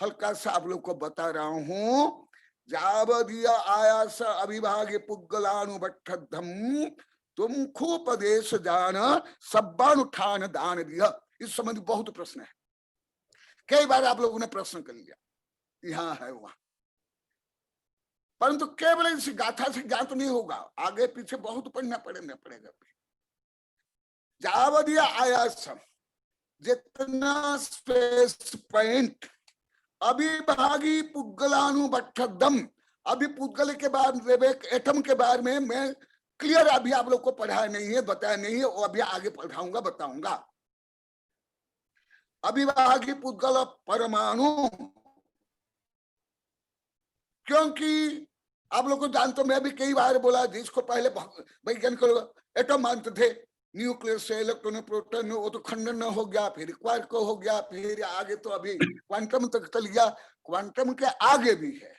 हल्का सा आप लोग को बता रहा हूं। जावदीय आयास अभिभागे पुग्गलानुबद्धम तुम खूपदेश जान सब्बानुठान दान दिया। इस संबंध बहुत प्रश्न है, कई बार आप लोगों ने प्रश्न कर लिया, यहाँ है वहां, परंतु केवल इस गाथा से ज्ञात नहीं होगा, आगे पीछे बहुत पढ़ना पड़ेगा। जावदीय आयास, जितना स्पेस पॉइंट अभिभागी पुग्गलानुबद्धम, अभी पुद्गल के बाद एटम के बारे में मैं क्लियर अभी आप लोग को पढ़ाया नहीं है, बताया नहीं है, वो अभी आगे पढ़ाऊंगा, बताऊंगा। अभिभागी पुद्गल परमाणु, क्योंकि आप लोग को जानते, मैं भी कई बार बोला, जिसको पहले वैज्ञानिक लोग एटम मानते थे, न्यूक्लियस से इलेक्ट्रॉन प्रोटॉन, वो तो खंडन हो गया, फिर क्वार्क हो गया, फिर आगे तो अभी क्वांटम तक चल गया, क्वांटम के आगे भी है।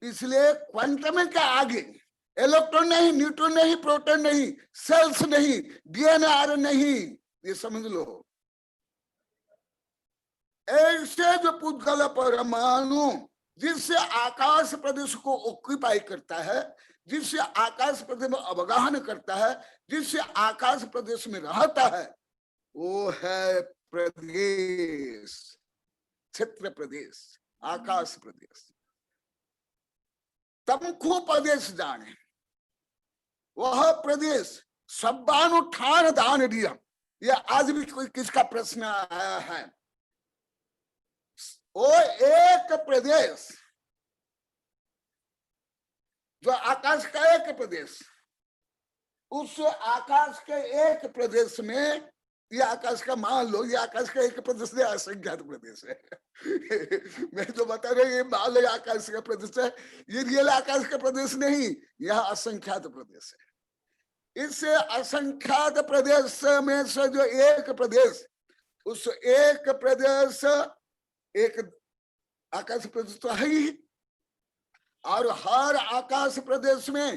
इसलिए क्वांटम के आगे इलेक्ट्रॉन नहीं, न्यूट्रॉन नहीं, प्रोटॉन नहीं, सेल्स नहीं, डीएनए नहीं, ये समझ लो। ऐसे जो पुद्गल परमाणु जिससे आकाश प्रदेश को ऑक्यूपाई करता है, जिससे आकाश प्रदेश में अवगाहन करता है, जिससे आकाश प्रदेश में रहता है, वो है प्रदेश, क्षेत्र प्रदेश, आकाश प्रदेश। तमखु प्रदेश जाने, वह प्रदेश सब्बानुठान दान दिया। यह आज भी कोई किसका प्रश्न आया है, वो एक प्रदेश जो आकाश का एक प्रदेश, उस आकाश के एक प्रदेश में, ये आकाश का मान लो, ये आकाश का एक प्रदेश है, असंख्यात प्रदेश है। मैं जो बता रहा हूं ये मान लो आकाश का प्रदेश है, ये रियल आकाश का प्रदेश नहीं, यह असंख्यात प्रदेश है। इस असंख्यात प्रदेश में से जो एक प्रदेश, उस एक प्रदेश, एक आकाश प्रदेश तो है ही, और हर आकाश प्रदेश में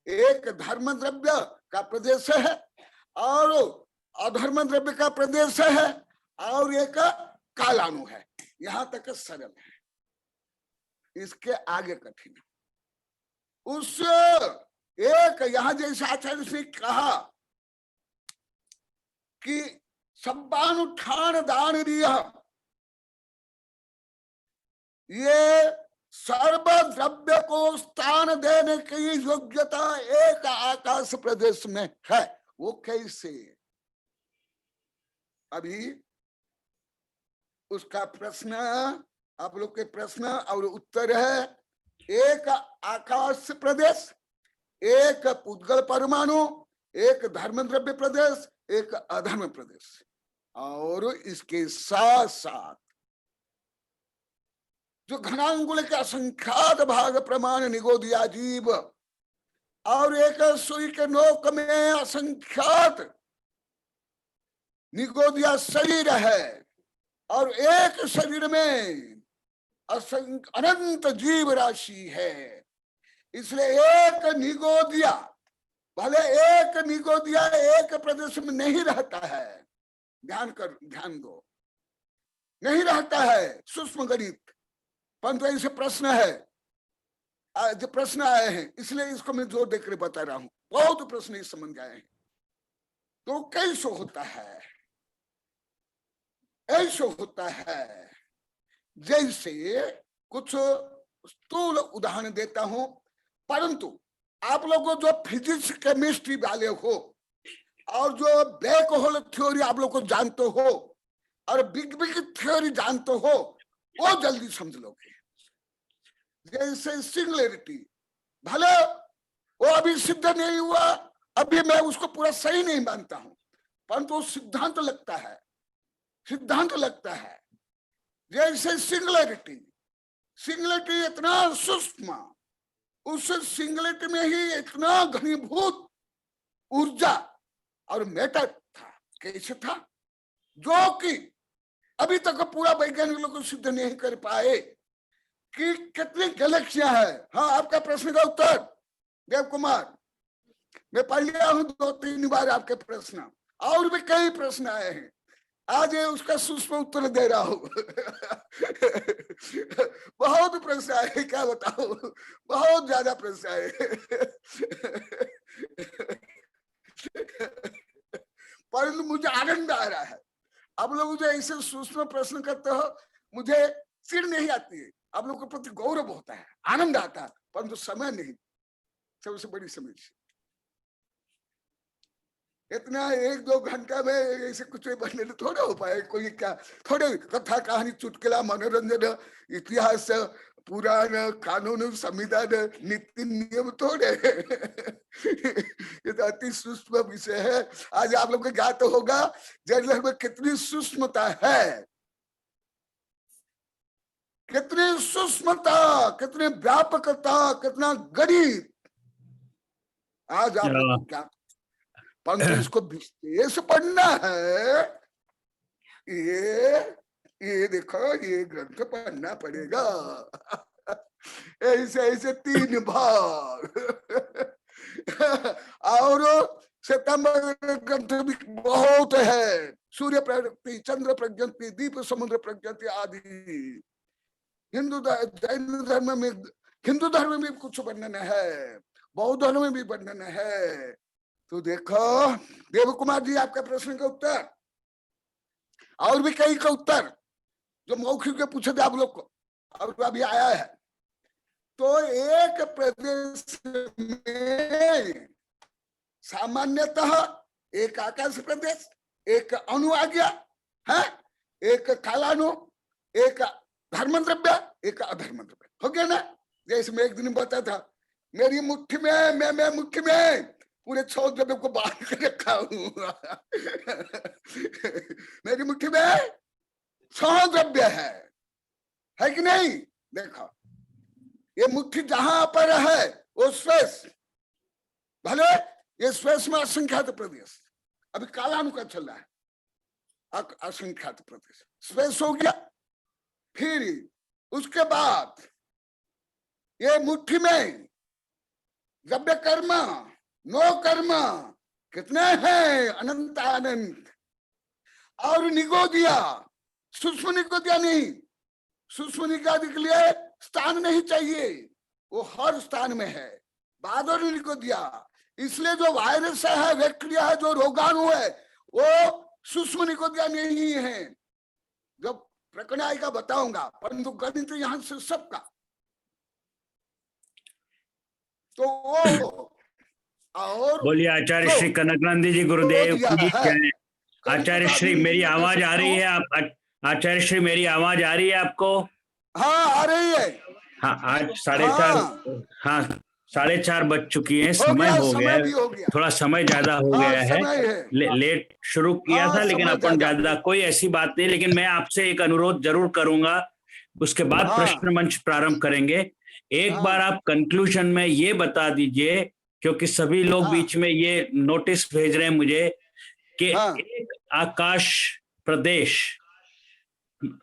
एक धर्म द्रव्य का प्रदेश है और अधर्म द्रव्य का प्रदेश है और एक कालाणु है। यहां तक सरल है, इसके आगे कठिन है। उस एक यहां जैसे आचार्य ने कहा कि सब्बानुठान दान दिया, ये सर्व द्रव्य को स्थान देने की योग्यता एक आकाश प्रदेश में है। वो कैसे, अभी उसका प्रश्न, आप लोग के प्रश्न और उत्तर है, एक आकाश प्रदेश, एक पुद्गल परमाणु, एक धर्म द्रव्य प्रदेश, एक अधर्म प्रदेश, और इसके साथ साथ जो घनांगुल के असंख्यात भाग प्रमाण निगोदिया जीव, और एक सुई के नोक में असंख्यात निगोदिया शरीर है, और एक शरीर में अनंत जीव राशि है। इसलिए एक निगोदिया, भले एक निगोदिया एक प्रदेश में नहीं रहता है, ध्यान दो, नहीं रहता है सूक्ष्म गणित, परंतु ऐसे प्रश्न है, जो प्रश्न आए हैं, इसलिए इसको मैं जोर देकर बता रहा हूं। बहुत प्रश्न इस संबंध आए हैं। तो कैसे होता है, ऐसे होता है जैसे कुछ स्थूल उदाहरण देता हूं, परंतु आप लोगों जो फिजिक्स केमिस्ट्री वाले हो और जो ब्लैक होल थ्योरी आप लोग को जानते हो और बिग बिग थ्योरी जानते हो, वो जल्दी समझ लोगे। जैसे सिंगुलरिटी, भले वो अभी सिद्ध नहीं हुआ, अभी मैं उसको पूरा सही नहीं मानता हूं, परंतु वो सिद्धांत लगता है, सिद्धांत लगता है। जैसे सिंगुलरिटी, सिंगुलरिटी इतना सूक्ष्म, उस सिंगुलरिटी में ही इतना घनीभूत ऊर्जा और मैटर था। कैसे था? जो कि अभी तक पूरा वैज्ञानिक लोग सिद्ध नहीं कर पाए कि कितनी गैलेक्सियां हैं। हाँ, आपका प्रश्न का उत्तर देव कुमार, मैं पढ़ लिया हूं 2-3 बार आपके प्रश्न, और भी कई प्रश्न आए हैं। आज ये उसका सूक्ष्म उत्तर दे रहा हूं। बहुत प्रश्न आए, क्या बताओ, बहुत ज्यादा प्रश्न आए। परंतु मुझे आनंद आ रहा है। आप लोग मुझे ऐसे सूक्ष्म प्रश्न करते हो, मुझे सिर नहीं आती है। आप लोग के प्रति गौरव होता है, आनंद आता है, परंतु समय नहीं सबसे बड़ी समस्या। इतना 1-2 घंटा में ऐसे कुछ बनने तो थोड़ा हो पाए। कोई क्या थोड़े कथा कहानी, चुटकुला, मनोरंजन, इतिहास, पुराण, कानून, संविधान, नीति नियम थोड़े। ये तो अति सूक्ष्म विषय है। आज आप लोग को ज्ञात होगा जर्नल में कितनी सूक्ष्मता है, कितनी सूक्ष्मता, कितनी व्यापकता, कितना गणित आज आप लोग को क्या, परंतु इसको विशेष पढ़ना है। ये देखो, ये ग्रंथ पढ़ना पड़ेगा ऐसे ऐसे 3 बार। और सितंबर ग्रंथ भी बहुत है, सूर्य प्रज्ञप्ति, चंद्र प्रज्ञप्ति, दीप समुद्र प्रज्ञप्ति आदि। हिंदू जैन धर्म में, हिंदू धर्म में कुछ वर्णन है, बौद्ध धर्म में भी वर्णन है। तो देखो देव कुमार जी, आपका प्रश्न का उत्तर और भी कई का उत्तर जो मौखिक के पूछे थे आप लोग को, और अभी आया है। तो एक प्रदेश में सामान्यतः एक आकाश प्रदेश, एक अणु आ गया है, एक कालाणु, एक धर्म द्रव्य, एक अधर्म द्रव्य, हो गया ना। जैसे मैं एक दिन बताया था, मेरी मुट्ठी में, मैं मुट्ठी में पूरे 6 द्रव्य को बांध के रखा हूं। मेरी मुट्ठी में 6 द्रव्य है कि नहीं? देखो, ये मुट्ठी जहां पर है वो स्पेस, भले ये स्पेस में असंख्यात प्रदेश, अभी कालाणु का चल रहा है, असंख्यात प्रदेश स्पेस हो गया। फिर उसके बाद ये मुट्ठी में द्रव्य कर्म, नो कर्म कितने हैं? अनंत अनंत। और निगोदिया, सूक्ष्म निगोदिया नहीं, सूक्ष्म निगोदिया के लिए स्थान नहीं चाहिए, वो हर स्थान में है। बादल निगोदिया, इसलिए जो वायरस है, बैक्टीरिया है, जो रोगाणु है, वो सूक्ष्म निगोदिया नहीं है। जब प्रकरण आएगा बताऊंगा, परंतु गणित यहां से सबका। तो वो और बोलिए आचार्य श्री कनकनंदी जी गुरुदेव की जय। आचार्य श्री, मेरी आवाज आ रही है? आप आचार्य श्री, मेरी आवाज आ रही है आपको? हाँ, आ रही है। हाँ, आज 4:30, हाँ 4:30 बज चुकी है, समय हो गया, थोड़ा समय ज्यादा हो गया है, लेट शुरू किया था, लेकिन अपन ज्यादा कोई ऐसी बात नहीं। लेकिन मैं आपसे एक अनुरोध जरूर करूंगा, उसके बाद प्रश्न मंच प्रारंभ करेंगे। एक बार आप कंक्लूजन में ये बता दीजिए, क्योंकि सभी लोग बीच में ये नोटिस भेज रहे हैं मुझे कि एक आकाश प्रदेश,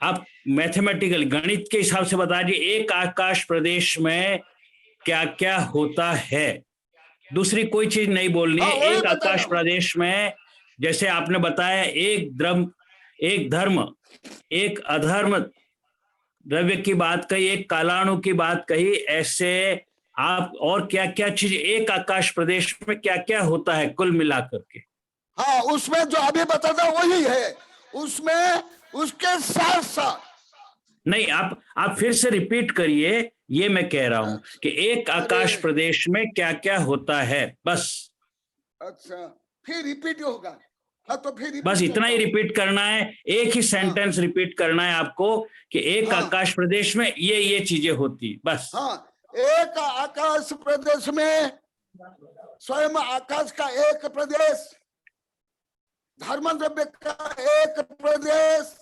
आप मैथमेटिकल गणित के हिसाब से बता दीजिए, एक आकाश प्रदेश में क्या क्या होता है। दूसरी कोई चीज नहीं बोलनी है। एक आकाश प्रदेश में, जैसे आपने बताया, एक धर्म, एक अधर्म द्रव्य की बात कही, एक कालाणु की बात कही, ऐसे आप और क्या क्या चीज एक आकाश प्रदेश में क्या क्या होता है कुल मिलाकर के? हाँ, उसमें जो अभी बताता वही है, उसमें उसके साथ साथ नहीं, आप फिर से रिपीट करिए। ये मैं कह रहा हूं कि एक आकाश प्रदेश में क्या क्या होता है, बस। अच्छा, फिर रिपीट होगा। हाँ, तो फिर बस इतना ही रिपीट करना है, एक ही सेंटेंस रिपीट करना है आपको कि एक आकाश प्रदेश में ये चीजें होती, बस। हाँ, एक आकाश प्रदेश में स्वयं आकाश का एक प्रदेश, धर्म द्रव्य का एक प्रदेश,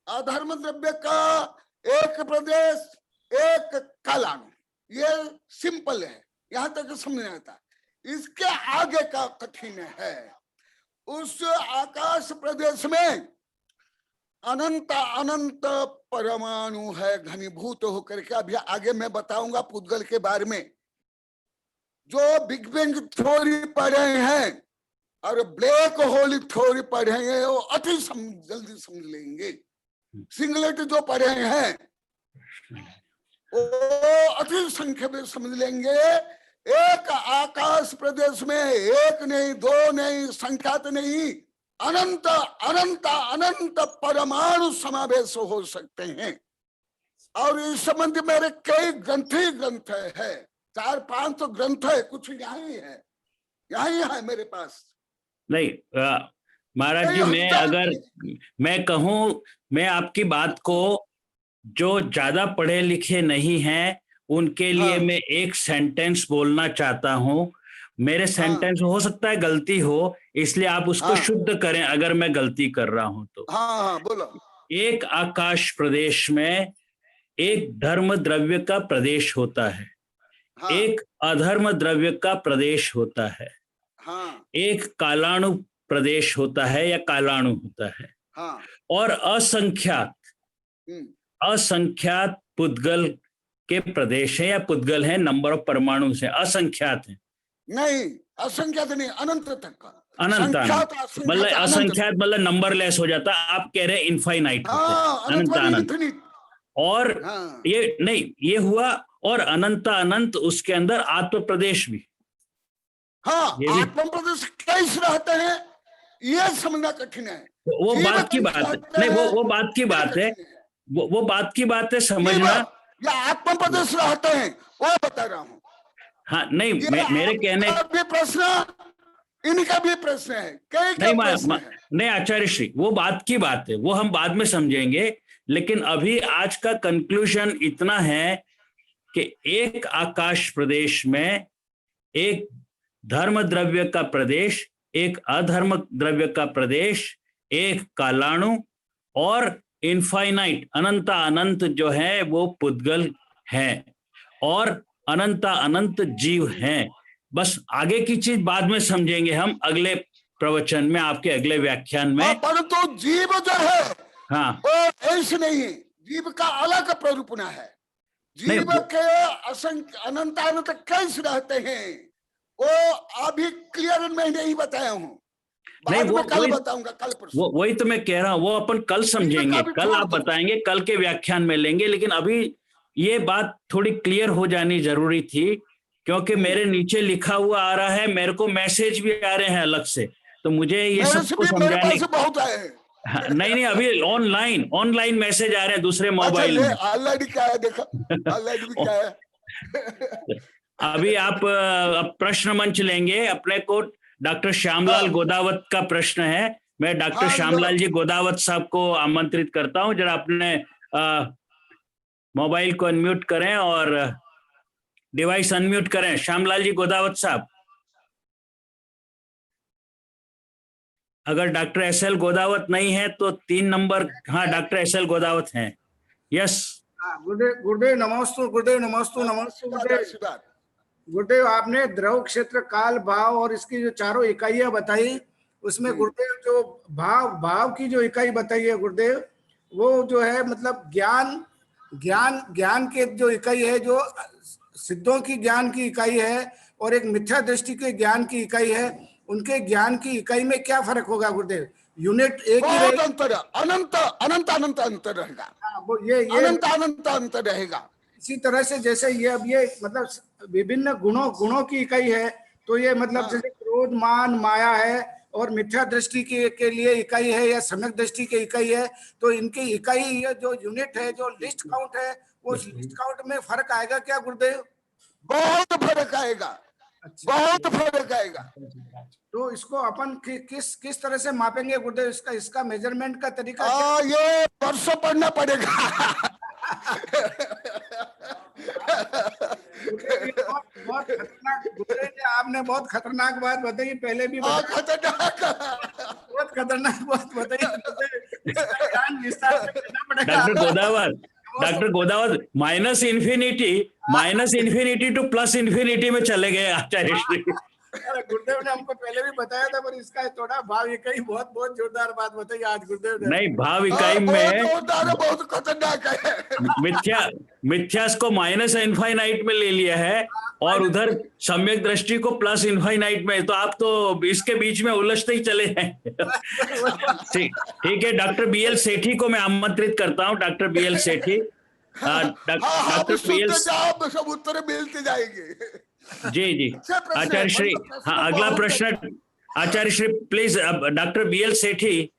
अधर्म द्रव्य का एक प्रदेश, एक कालाणु, ये सिंपल है, यहां तक समझ में आता। इसके आगे का कठिन है। उस आकाश प्रदेश में अनंत अनंत परमाणु है घनीभूत होकर के। अभी आगे मैं बताऊंगा पुद्गल के बारे में। जो बिग बैंग थ्योरी पढ़ रहे हैं और ब्लैक होल थ्योरी पढ़ रहे हैं वो अति जल्दी समझ लेंगे। सिंगलेट जो पढ़े हैं वो अति संख्या में समझ लेंगे। एक आकाश प्रदेश में एक नहीं, दो नहीं, संख्यात नहीं, अनंत अनंत अनंत परमाणु समावेश हो सकते हैं। और इस संबंध में मेरे कई ग्रंथ है, 4-5 तो ग्रंथ है, कुछ यही है मेरे पास। नहीं महाराज जी, मैं कहूं, मैं आपकी बात को जो ज्यादा पढ़े लिखे नहीं हैं उनके लिए मैं एक सेंटेंस बोलना चाहता हूं। मेरे सेंटेंस हो सकता है गलती हो, इसलिए आप उसको शुद्ध करें अगर मैं गलती कर रहा हूं तो। बोलो। एक आकाश प्रदेश में एक धर्म द्रव्य का प्रदेश होता है, एक अधर्म द्रव्य का प्रदेश होता है, एक कालाणु प्रदेश होता है या कालाणु होता है, और असंख्यात पुद्गल के प्रदेश है या पुद्गल है, नंबर ऑफ परमाणु से असंख्यात है। नहीं, असंख्यात नहीं, अनंत तक का। अनंत मतलब असंख्यात मतलब नंबरलेस हो जाता। आप कह रहे हैं इनफाइनाइट, अनंत अनंत। और ये नहीं, ये हुआ। और अनंत अनंत उसके अंदर आत्म प्रदेश भी। आत्म प्रदेश कैसे रहते हैं ये समझना कठिन है। वो बात की बात है, नहीं वो बात की बात है, वो बात की बात है समझना। या आत्म प्रदेश रहते हैं वो बता रहा हूँ। हाँ नहीं, मेरे कहने भी प्रश्न, इनका भी प्रश्न है, नहीं आचार्य श्री, वो बात की बात है, वो हम बाद में समझेंगे। लेकिन अभी आज का कंक्लूजन इतना है कि एक आकाश प्रदेश में एक धर्म द्रव्य का प्रदेश, एक अधर्म द्रव्य का प्रदेश, एक कालाणु और इनफाइनाइट अनंत अनंत जो है वो पुद्गल है, और अनंत अनंत जीव हैं। बस आगे की चीज बाद में समझेंगे हम अगले प्रवचन में, आपके अगले व्याख्यान में। परंतु जीव जो है वो ऐसे नहीं है, जीव का अलग प्ररूपना है। जीव के असंख्य अनंत अनंत कैसे रहते हैं वो अभी क्लियर मैं नहीं बताया हूँ, नहीं वो कल बताऊंगा, कल वही तो मैं कह रहा हूँ, वो अपन कल समझेंगे, कल आप बताएंगे, कल के व्याख्यान में लेंगे। लेकिन अभी ये बात थोड़ी क्लियर हो जानी जरूरी थी, क्योंकि मेरे नीचे लिखा हुआ आ रहा है, मेरे को मैसेज भी आ रहे हैं अलग से, तो मुझे ये सबको समझाने बहुत आए। नहीं अभी ऑनलाइन मैसेज आ रहे हैं दूसरे मोबाइल में। ऑलरेडी क्या है देखा, ऑलरेडी क्या है। अभी आप प्रश्न मंच लेंगे, अपने को डॉक्टर श्यामलाल गोदावत का प्रश्न है। मैं डॉक्टर श्यामलाल जी गोदावत साहब को आमंत्रित करता हूं, जरा अपने मोबाइल को अनम्यूट करें और डिवाइस अनम्यूट करें। श्यामलाल जी गोदावत साहब, अगर डॉक्टर एसएल गोदावत नहीं है तो 3 नंबर, हाँ डॉक्टर एसएल गोदावत हैं। यस गुरुदेव नमस्ते, गुरुदेव नमस्ते, नमस्ते गुरुदेव। आपने द्रव क्षेत्र, काल, भाव और इसकी जो चारों इकाइयां बताई, उसमें गुरुदेव जो भाव की जो इकाई बताई है गुरुदेव, वो जो है मतलब ज्ञान के जो इकाई है, जो सिद्धों की ज्ञान की इकाई है और एक मिथ्या दृष्टि के ज्ञान की इकाई है, उनके ज्ञान की इकाई में क्या फर्क होगा गुरुदेव? यूनिट एक ही रहेगा? अनंत अनंत अनंत अंतर रहेगा। वो ये अनंत अनंत अंतर रहेगा। इसी तरह से जैसे ये अब ये मतलब विभिन्न गुणों की इकाई है, तो ये मतलब जैसे क्रोध, मान, माया है और मिथ्या दृष्टि के लिए इकाई है या सम्यक दृष्टि की इकाई है, तो इनकी इकाई जो यूनिट है, जो लिस्ट काउंट है, वो लिस्ट काउंट में फर्क आएगा क्या गुरुदेव? बहुत फर्क आएगा। अच्छा, बहुत फर्क आएगा। तो इसको अपन किस तरह से मापेंगे गुरुदेव? इसका मेजरमेंट का तरीका ये परसों पढ़ना पड़ेगा। बहुत खतरनाक गुरुदेव जी, आपने बहुत खतरनाक बात बताई, पहले भी बहुत खतरनाक बात बताई। Doctor Godavat, doctor Godavat minus infinity two plus infinity में चले गए आचार्य श्री। अरे गुरुदेव ने हमको पहले भी बताया था, पर इसका थोड़ा भाव इकाई बहुत बहुत जोरदार बात बताई आज गुरुदेव ने। नहीं, भाव इकाई बहुत में जोरदार है, बहुत खतरनाक है। मिथ्यास को माइनस इनफाइनाइट में ले लिया है और उधर सम्यक दृष्टि को प्लस इनफाइनाइट में, तो आप तो इसके बीच में उलझते ही चले हैं। ठीक है, डॉक्टर BL सेठी को मैं आमंत्रित करता हूं। डॉक्टर BL सेठी, डॉक्टर BL, सब उत्तर मिलते जाएंगे। जी आचार्य श्री। हाँ, अगला प्रश्न आचार्य श्री प्लीज। डॉक्टर BL सेठी,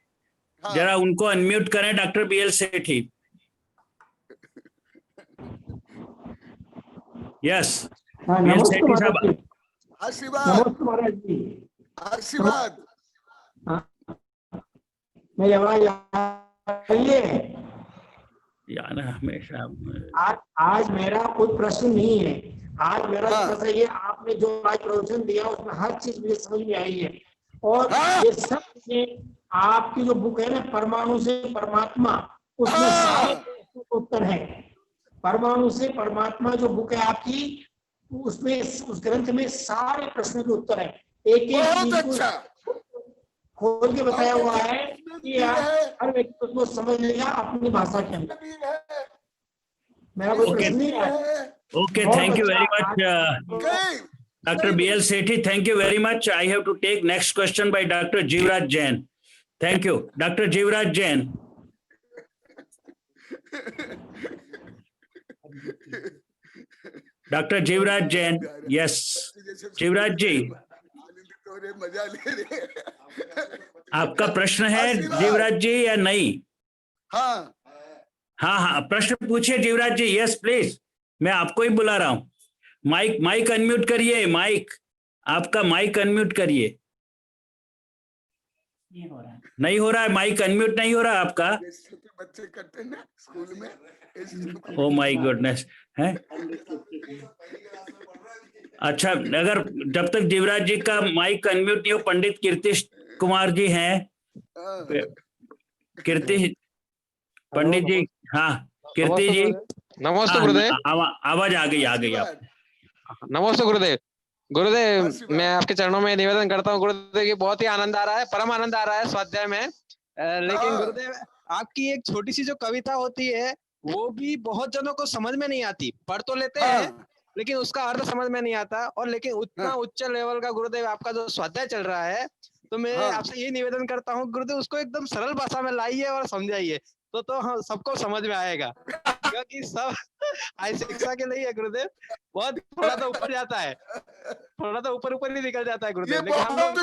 जरा उनको अनम्यूट करें। डॉक्टर BL सेठी, यस। BL सेठी साहब, आशीर्वाद आशीर्वाद। मेरी आवाज आ रही है? यार हमेशा आज मेरा कोई प्रश्न नहीं है। आज मेरा प्रश्न ये, आपने जो आज प्रवचन दिया उसमें हर चीज मुझे समझ में आई है। और ये सब चीजें आपकी जो बुक है ना, परमाणु से परमात्मा, उसमें सारे प्रश्नों के उत्तर है। परमाणु से परमात्मा जो बुक है आपकी, उसमें उस ग्रंथ में सारे प्रश्नों के उत्तर है। एक एक चीज खोल के बताया हुआ है कि हर व्यक्ति उसको समझ लेगा अपनी भाषा के अंदर। मेरा कोई प्रश्न नहीं है। Okay, thank you very much, Dr. BL Sethi. Thank you very much. I have to take next question by Dr. Jivraj Jain. Thank you, Dr. Jivraj Jain. Dr. Jivraj Jain, yes. Jivraj जी, मजा ले रहे। आपका प्रश्न है जीवराज जी या नहीं? हाँ, प्रश्न पूछिए जीवराज जी। यस प्लीज, मैं आपको ही बुला रहा हूँ। माइक अनम्यूट करिए। आपका माइक अनम्यूट करिए। नहीं हो रहा है, माइक अनम्यूट नहीं हो रहा आपका। बच्चे करते हैं ना स्कूल में। ओ माय गुडनेस है। अच्छा, अगर जब तक जीवराज जी का माइक अनम्यूट नहीं हो, पंडित कीर्ति कुमार जी हैं। कीर्ति पंडित जी, हाँ कीर्ति जी, नमस्ते गुरुदेव। आवाज आ गई आप। नमस्ते गुरुदेव। गुरुदेव, मैं आपके चरणों में निवेदन करता हूँ गुरुदेव की बहुत ही आनंद आ रहा है, परम आनंद आ रहा है स्वाध्याय में। लेकिन गुरुदेव, आपकी एक छोटी सी जो कविता होती है वो भी बहुत जनों को समझ में नहीं आती। पढ़ तो लेते हैं लेकिन उसका अर्थ समझ में नहीं आता। और लेकिन उतना उच्च लेवल का गुरुदेव आपका जो स्वाध्याय चल रहा है, तो मैं आपसे ये निवेदन करता हूँ गुरुदेव, उसको एकदम सरल भाषा में लाइए और समझाइए, तो हम सबको समझ में आएगा। क्योंकि सब आई शिक्षा के लिए है गुरुदेव, बहुत थोड़ा तो ऊपर जाता है, थोड़ा तो ऊपर ही निकल जाता है गुरुदेव। लेकिन हम लोग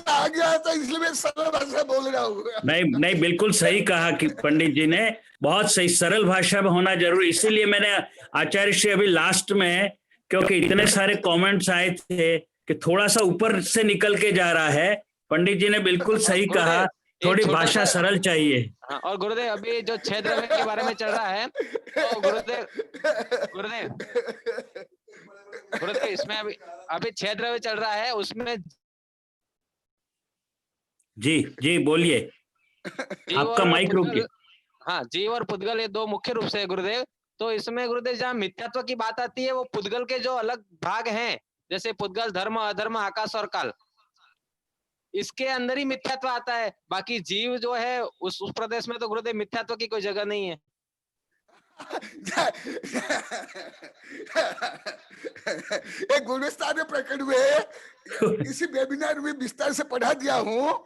आ गया था, इसलिए मैं सरल भाषा बोल रहा हूँ। नहीं, बिल्कुल सही कहा कि पंडित जी ने, बहुत सही, सरल भाषा में होना जरूरी। इसीलिए मैंने आचार्य श्री अभी लास्ट में, क्योंकि इतने सारे कमेंट्स आए थे कि थोड़ा सा ऊपर से निकल के जा रहा है, पंडित जी ने बिल्कुल सही कहा, थोड़ी भाषा सरल चाहिए। हाँ, और गुरुदेव अभी जो 6 द्रव्य के बारे में चल रहा है, तो गुरुदेव इसमें अभी 6 द्रव्य चल रहा है, उसमें जी बोलिए, आपका माइक रुक गया। हाँ, जीव और पुद्गल ये 2 मुख्य रूप से है गुरुदेव। तो इसमें गुरुदेव जहाँ मिथ्यात्व की बात आती है, वो पुद्गल के जो अलग भाग हैं, जैसे पुद्गल, धर्म, अधर्म, आकाश और काल, इसके अंदर ही मिथ्यात्व आता है। बाकी जीव जो है उस प्रदेश में तो गुरुदेव मिथ्यात्व की कोई जगह नहीं है। एक गुणस्थान प्रकरण में इसी वेबिनार में विस्तार से पढ़ा दिया हूँ।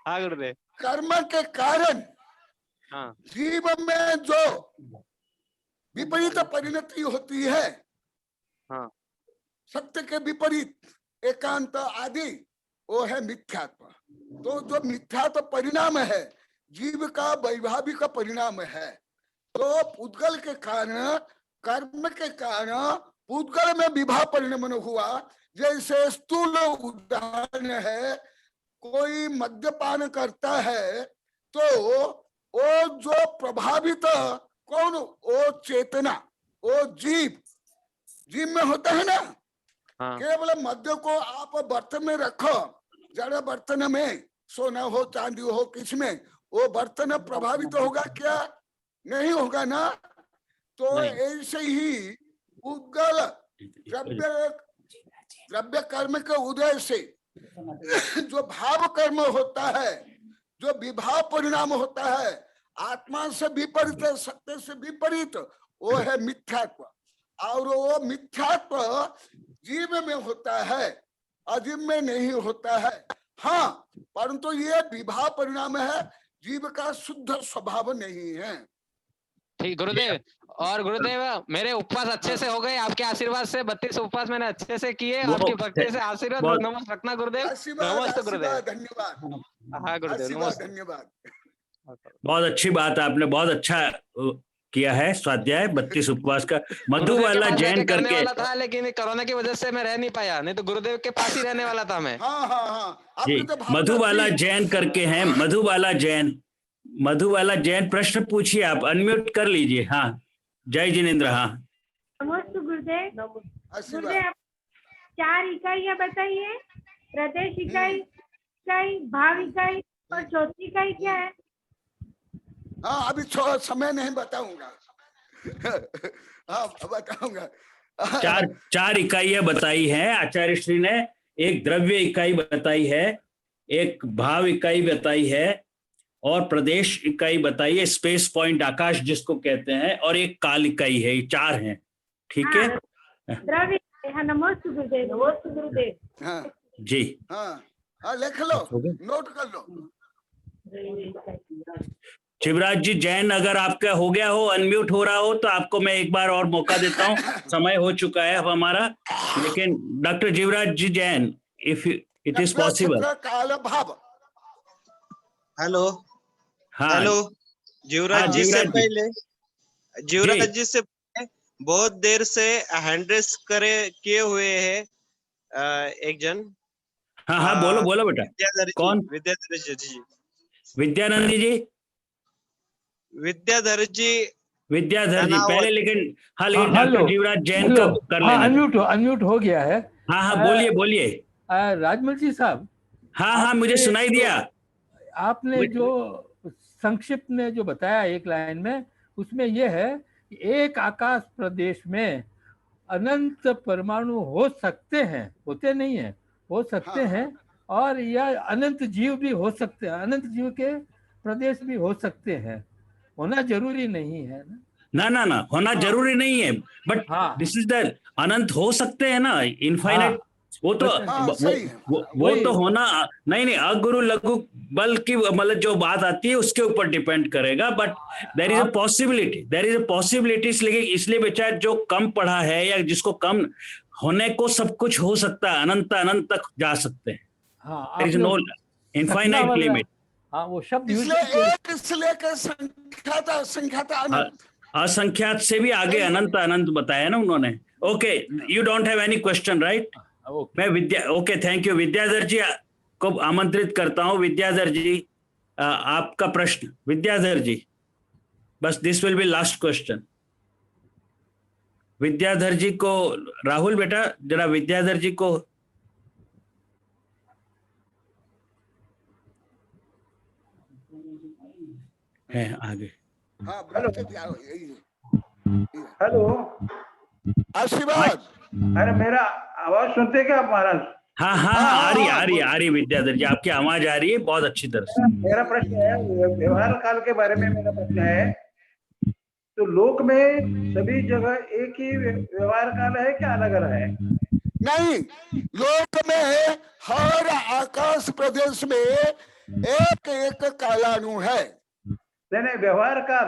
हाँ गुरुदेव। कर्म के कारण जीव में जो विपरीत परिणति होती है, सत्य के विपरीत, एकांत आदि, वो है मिथ्यात्व। तो जो मिथ्यात्व परिणाम है, जीव का वैभाविक परिणाम है। तो पुद्गल के कारण, कर्म के कारण पुद्गल में विभा परिणमन हुआ। जैसे स्थूल उदाहरण है, कोई मद्यपान करता है तो वो जो प्रभावित कौन, वो चेतना, वो जीव में होता है ना। केवल मद्य को आप बर्तन में रखो, जड़ बर्तन में, सोना हो चांदी हो, किस में, वो बर्तन प्रभावित होगा क्या? नहीं होगा ना। तो नहीं। ऐसे ही उद्गल द्रव्य कर्म के उदय से जो भाव कर्म होता है, जो विभाव परिणाम होता है, आत्मा से विपरीत, सत्य से विपरीत, वो है मिथ्यात्व। और वो मिथ्यात्व जीव में होता है, अजीव में नहीं होता है। हाँ, परंतु ये विभाव परिणाम है, जीव का शुद्ध स्वभाव नहीं है। ठीक गुरुदेव। और गुरुदेव मेरे उपवास अच्छे से हो गए आपके आशीर्वाद से। 32 उपवास मैंने अच्छे से किए। आपकी भक्ति से आशीर्वाद नमस्ते रखना गुरुदेव। नमस्ते गुरुदेव। धन्यवाद। हाँ गुरुदेव नमस्ते। धन्यवाद। बहुत अच्छी बात, आपने बहुत अच्छा किया है स्वाध्याय 32 उपवास का। मधु वाला जैन करने करके वाला था, लेकिन कोरोना की वजह से मैं रह नहीं पाया, नहीं तो गुरुदेव के पास ही रहने वाला था मैं। हाँ। जी, मधु वाला जैन करके हैं, मधु वाला जैन प्रश्न पूछिए, आप अनम्यूट कर लीजिए। हाँ, जय जिनेन्द्र। हाँ नमस्ते गुरुदेव। आशीर्वाद। गुरुदेव 4 इकाइयां बताइए, प्रदेश इकाई, भाव इकाई और चौथी इकाई क्या है? हाँ, अभी समय नहीं बताऊंगा। हाँ, बताऊंगा। चार इकाइयां बताई हैं आचार्य श्री ने। एक द्रव्य इकाई बताई है, एक भाव इकाई बताई है, और प्रदेश इकाई बताई है, स्पेस पॉइंट आकाश जिसको कहते हैं, और एक काल इकाई है। ये 4 हैं, ठीक है। द्रव्य। हाँ, नमस्ते गुरुदेव। नमस्ते गुरुदेव। हाँ जी, हाँ, लिख लो, नोट कर लो। शिवराज जी जैन, अगर आपका हो गया हो, अनम्यूट हो रहा हो, तो आपको मैं एक बार और मौका देता हूं। समय हो चुका है अब हमारा, लेकिन doctor Jeevraj ji Jain, if it is possible. काल भाव। हेलो। हाँ, हेलो जीवराज जी से पहले, जीवराज जी से बहुत देर से हैंड रेस किए हुए हैं एक जन। हाँ, बोलो बेटा। कौन? विद्याधर जी। विद्यानंदी जी। विद्याधर जी पहले, लेकिन डॉक्टर जीवराज जैन का कर लेना। अनम्यूट हो गया है। हाँ, बोलिए। राजमल जी साहब। हाँ, मुझे सुनाई दिया। आपने जो संक्षिप्त में जो बताया एक लाइन में, उसमें यह है कि एक आकाश प्रदेश में अनंत परमाणु हो सकते हैं, होते नहीं है, हो सकते हैं, और यह अनंत जीव भी हो सकते हैं, अनंत जीव के प्रदेश भी हो सकते हैं, होना जरूरी नहीं है ना, होना जरूरी नहीं है, बट दिस इज द अनंत हो सकते हैं ना, इनफाइनाइट। वो तो वो तो होना नहीं, अगुरु लघु बल की मतलब जो बात आती है उसके ऊपर डिपेंड करेगा, but there is a possibility. इसलिए बेचा जो कम पढ़ा है या जिसको कम होने को सब कुछ हो सकता है, अनंत तक जा सकते हैं। There is no infinite limit. वो शब्द असंख्यात से भी आगे अनंत बताया ना उन्होंने। Okay, you don't have any question, right? मैं okay, thank you. Vidyadhar ji को आमंत्रित करता हूं। विद्याधर जी, आपका प्रश्न। विद्याधर जी, बस this will be last question. Vidyadhar ji को, राहुल बेटा जरा विद्याधर जी को है आगे। हेलो, आशीर्वाद। अरे मेरा आवाज सुनते क्या आप महाराज? हाँ, आ रही विद्याधर जी, आपकी आवाज आ रही है बहुत अच्छी तरह से। मेरा प्रश्न है, व्यवहार काल के बारे में मेरा प्रश्न है। तो लोक में सभी जगह एक ही व्यवहार काल है क्या अलग अलग है? नहीं, लोक में हर आकाश प्रदेश में एक कालानु है। नहीं, व्यवहार काल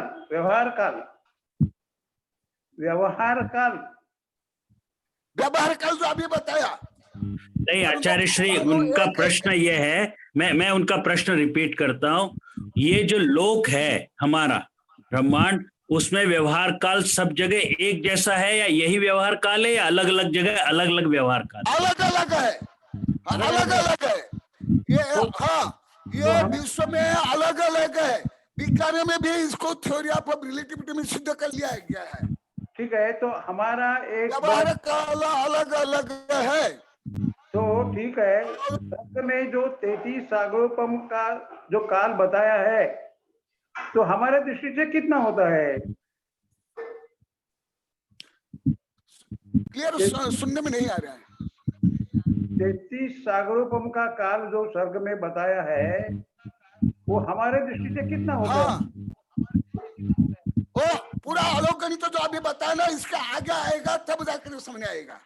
जो अभी बताया। नहीं आचार्य श्री, उनका प्रश्न यह है, मैं उनका प्रश्न रिपीट करता हूं। ये जो लोक है हमारा ब्रह्मांड, उसमें व्यवहार काल सब जगह एक जैसा है, या यही व्यवहार काल है, या अलग अलग जगह अलग अलग व्यवहार काल? अलग अलग है। ये विश्व में अलग अलग है। विज्ञान में भी इसको थ्योरी ऑफ रिलेटिविटी में सिद्ध कर लिया गया है। ठीक है, तो हमारा एक व्यवहार काल अलग अलग है। तो ठीक है, तत्व में जो 33 सागरोपम का जो काल बताया है, तो हमारे दृष्टि से कितना होता है? क्लियर सुनने में नहीं आ रहा है। 33 सागरोपम का काल जो सर्ग में बताया है वो हमारे दृष्टि से कितना होगा? हाँ, वो पूरा आलोक गणित तो जो अभी बताया ना, इसका आगे आएगा तब जाकर समझ आएगा।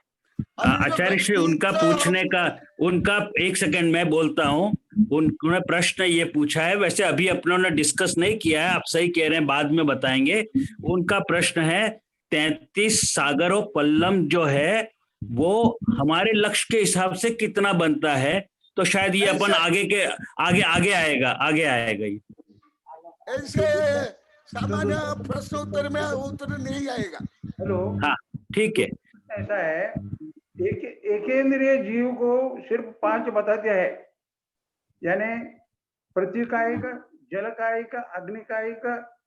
आचार्य श्री, उनका पूछने का, उनका एक सेकंड मैं बोलता हूँ, उन्होंने प्रश्न ये पूछा है, वैसे अभी अपनों ने डिस्कस नहीं किया है, आप सही कह रहे हैं, बाद में बताएंगे। उनका प्रश्न है 33 सागरों पल्लम जो है वो हमारे लक्ष्य के हिसाब से कितना बनता है, तो शायद ये अपन आगे आएगा ये। ऐसे सामान्य प्रश्न उत्तर में उत्तर नहीं आएगा। हेलो, हाँ ठीक है। ऐसा है, एकेंद्रिय जीव को सिर्फ 5 बता दिया है, यानी पृथ्वी कायिक, जल कायिक, अग्नि कायिक,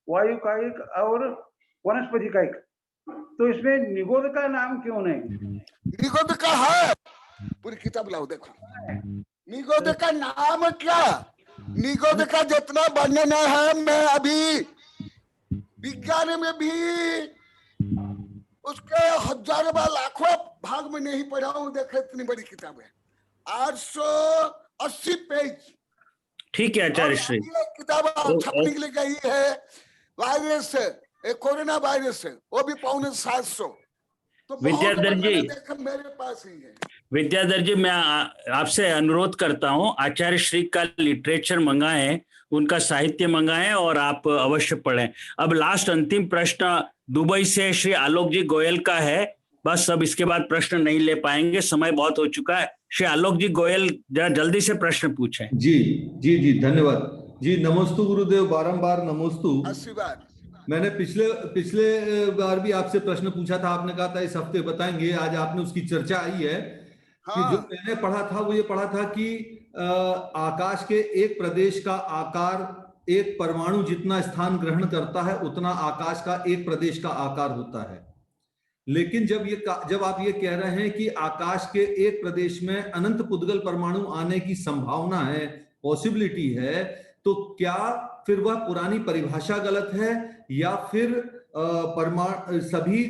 वायु कायिक और वनस्पति कायिक। तो इसमें निगोद का नाम क्यों नहीं? निगोद का है, पूरी किताब लाओ देखो। निगोद का नाम क्या? निगोद का जितना वर्णन है, मैं अभी विज्ञान में भी उसके हजारों बार लाखों भाग में नहीं पढ़ा हूं। देखो इतनी बड़ी किताब है, 880 पेज। ठीक है आचार्य श्री, किताब छपने के लिए गई है। वायरस, कोरोना वायरस, वो भी 750। तो विद्याधर जी, मेरे पास ही है। विद्याधर जी, मैं आपसे अनुरोध करता हूं, आचार्य श्री का लिटरेचर मंगाएं, उनका साहित्य मंगाएं और आप अवश्य पढ़ें। अब लास्ट अंतिम प्रश्न दुबई से श्री आलोक जी गोयल का है, बस अब इसके बाद प्रश्न नहीं ले पाएंगे, समय बहुत हो चुका है। श्री आलोक जी गोयल जरा जल्दी से प्रश्न पूछें। जी जी जी, धन्यवाद जी। नमोस्तु गुरुदेव, बारंबार नमोस्तु। आशीर्वाद। मैंने पिछले बार भी आपसे प्रश्न पूछा था, आपने कहा था इस हफ्ते बताएंगे, आज आपने उसकी चर्चा आई है। हाँ। कि जो मैंने पढ़ा था वो ये पढ़ा था कि आकाश के एक प्रदेश का आकार एक परमाणु जितना स्थान ग्रहण करता है उतना आकाश का एक प्रदेश का आकार होता है। लेकिन जब आप ये कह रहे हैं कि आकाश के एक प्रदेश में अनंत पुद्गल परमाणु आने की संभावना है, पॉसिबिलिटी है, तो क्या फिर वह पुरानी परिभाषा गलत है या फिर परमाणु सभी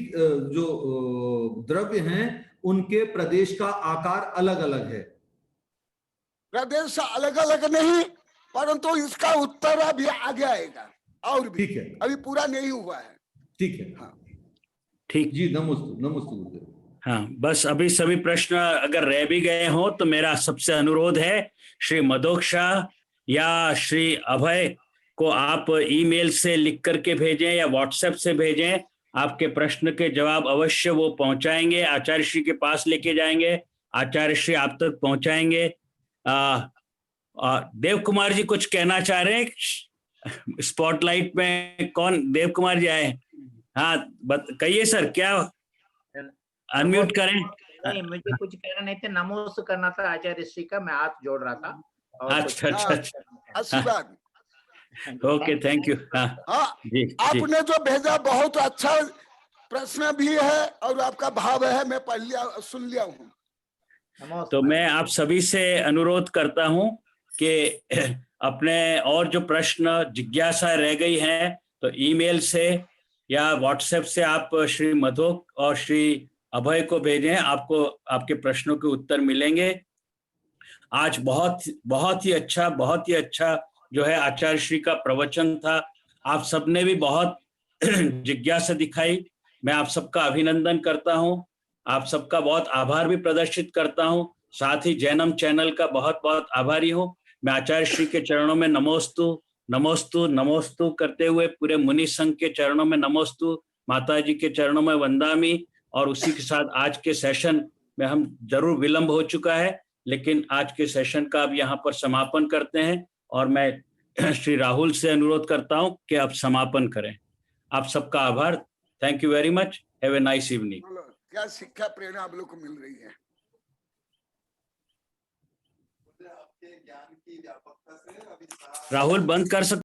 जो द्रव्य हैं उनके प्रदेश का आकार अलग अलग है? प्रदेश अलग अलग नहीं, परंतु इसका उत्तर अभी आगे आएगा और भी। ठीक है, अभी पूरा नहीं हुआ है। ठीक है। हाँ ठीक जी, नमस्ते नमस्ते गुरुदेव। हाँ, बस अभी सभी प्रश्न अगर रह भी गए हो तो मेरा सबसे अनुरोध है, श्री मधोक्षा या श्री अभय को आप ईमेल से लिख करके भेजें या व्हाट्सएप से भेजें। आपके प्रश्न के जवाब अवश्य वो पहुंचाएंगे, आचार्य श्री के पास लेके जाएंगे, आचार्य श्री आप तक पहुंचाएंगे। देव कुमार जी कुछ कहना चाह रहे हैं? स्पॉटलाइट में कौन? देव कुमार जी आए? हाँ कहिए सर, क्या अनम्यूट करें? नहीं, मुझे कुछ कहना नहीं था, नमोस्तु करना था आचार्य श्री का, मैं हाथ जोड़ रहा था। अच्छा। आशीर्वाद। Okay, thank you. हाँ जी, आपने जो भेजा बहुत अच्छा प्रश्न भी है और आपका भाव है, मैं पढ़ लिया, सुन लिया हूँ। तो मैं आप सभी से अनुरोध करता हूं कि अपने और जो प्रश्न जिज्ञासा रह गई हैं तो ईमेल से या व्हाट्सएप से आप श्री मधोक और श्री अभय को भेजें, आपको आपके प्रश्नों के उत्तर मिलेंगे। आज बहुत ही अच्छा जो है आचार्य श्री का प्रवचन था। आप सबने भी बहुत जिज्ञासा दिखाई, मैं आप सबका अभिनंदन करता हूं, आप सबका बहुत आभार भी प्रदर्शित करता हूं। साथ ही जैनम चैनल का बहुत बहुत आभारी हूं। मैं आचार्य श्री के चरणों में नमोस्तु नमोस्तु नमोस्तु करते हुए पूरे मुनि संघ के चरणों में नमोस्तु, माता जी के चरणों में वंदामी। और उसी के साथ आज के सेशन में हम जरूर विलंब हो चुका है, लेकिन आज के सेशन का अब यहाँ पर समापन करते हैं और मैं श्री राहुल से अनुरोध करता हूं कि आप समापन करें। आप सबका आभार। Thank you very much. Have a nice evening. क्या शिक्षा प्रेरणा आप लोग को मिल रही है? राहुल बंद कर सकते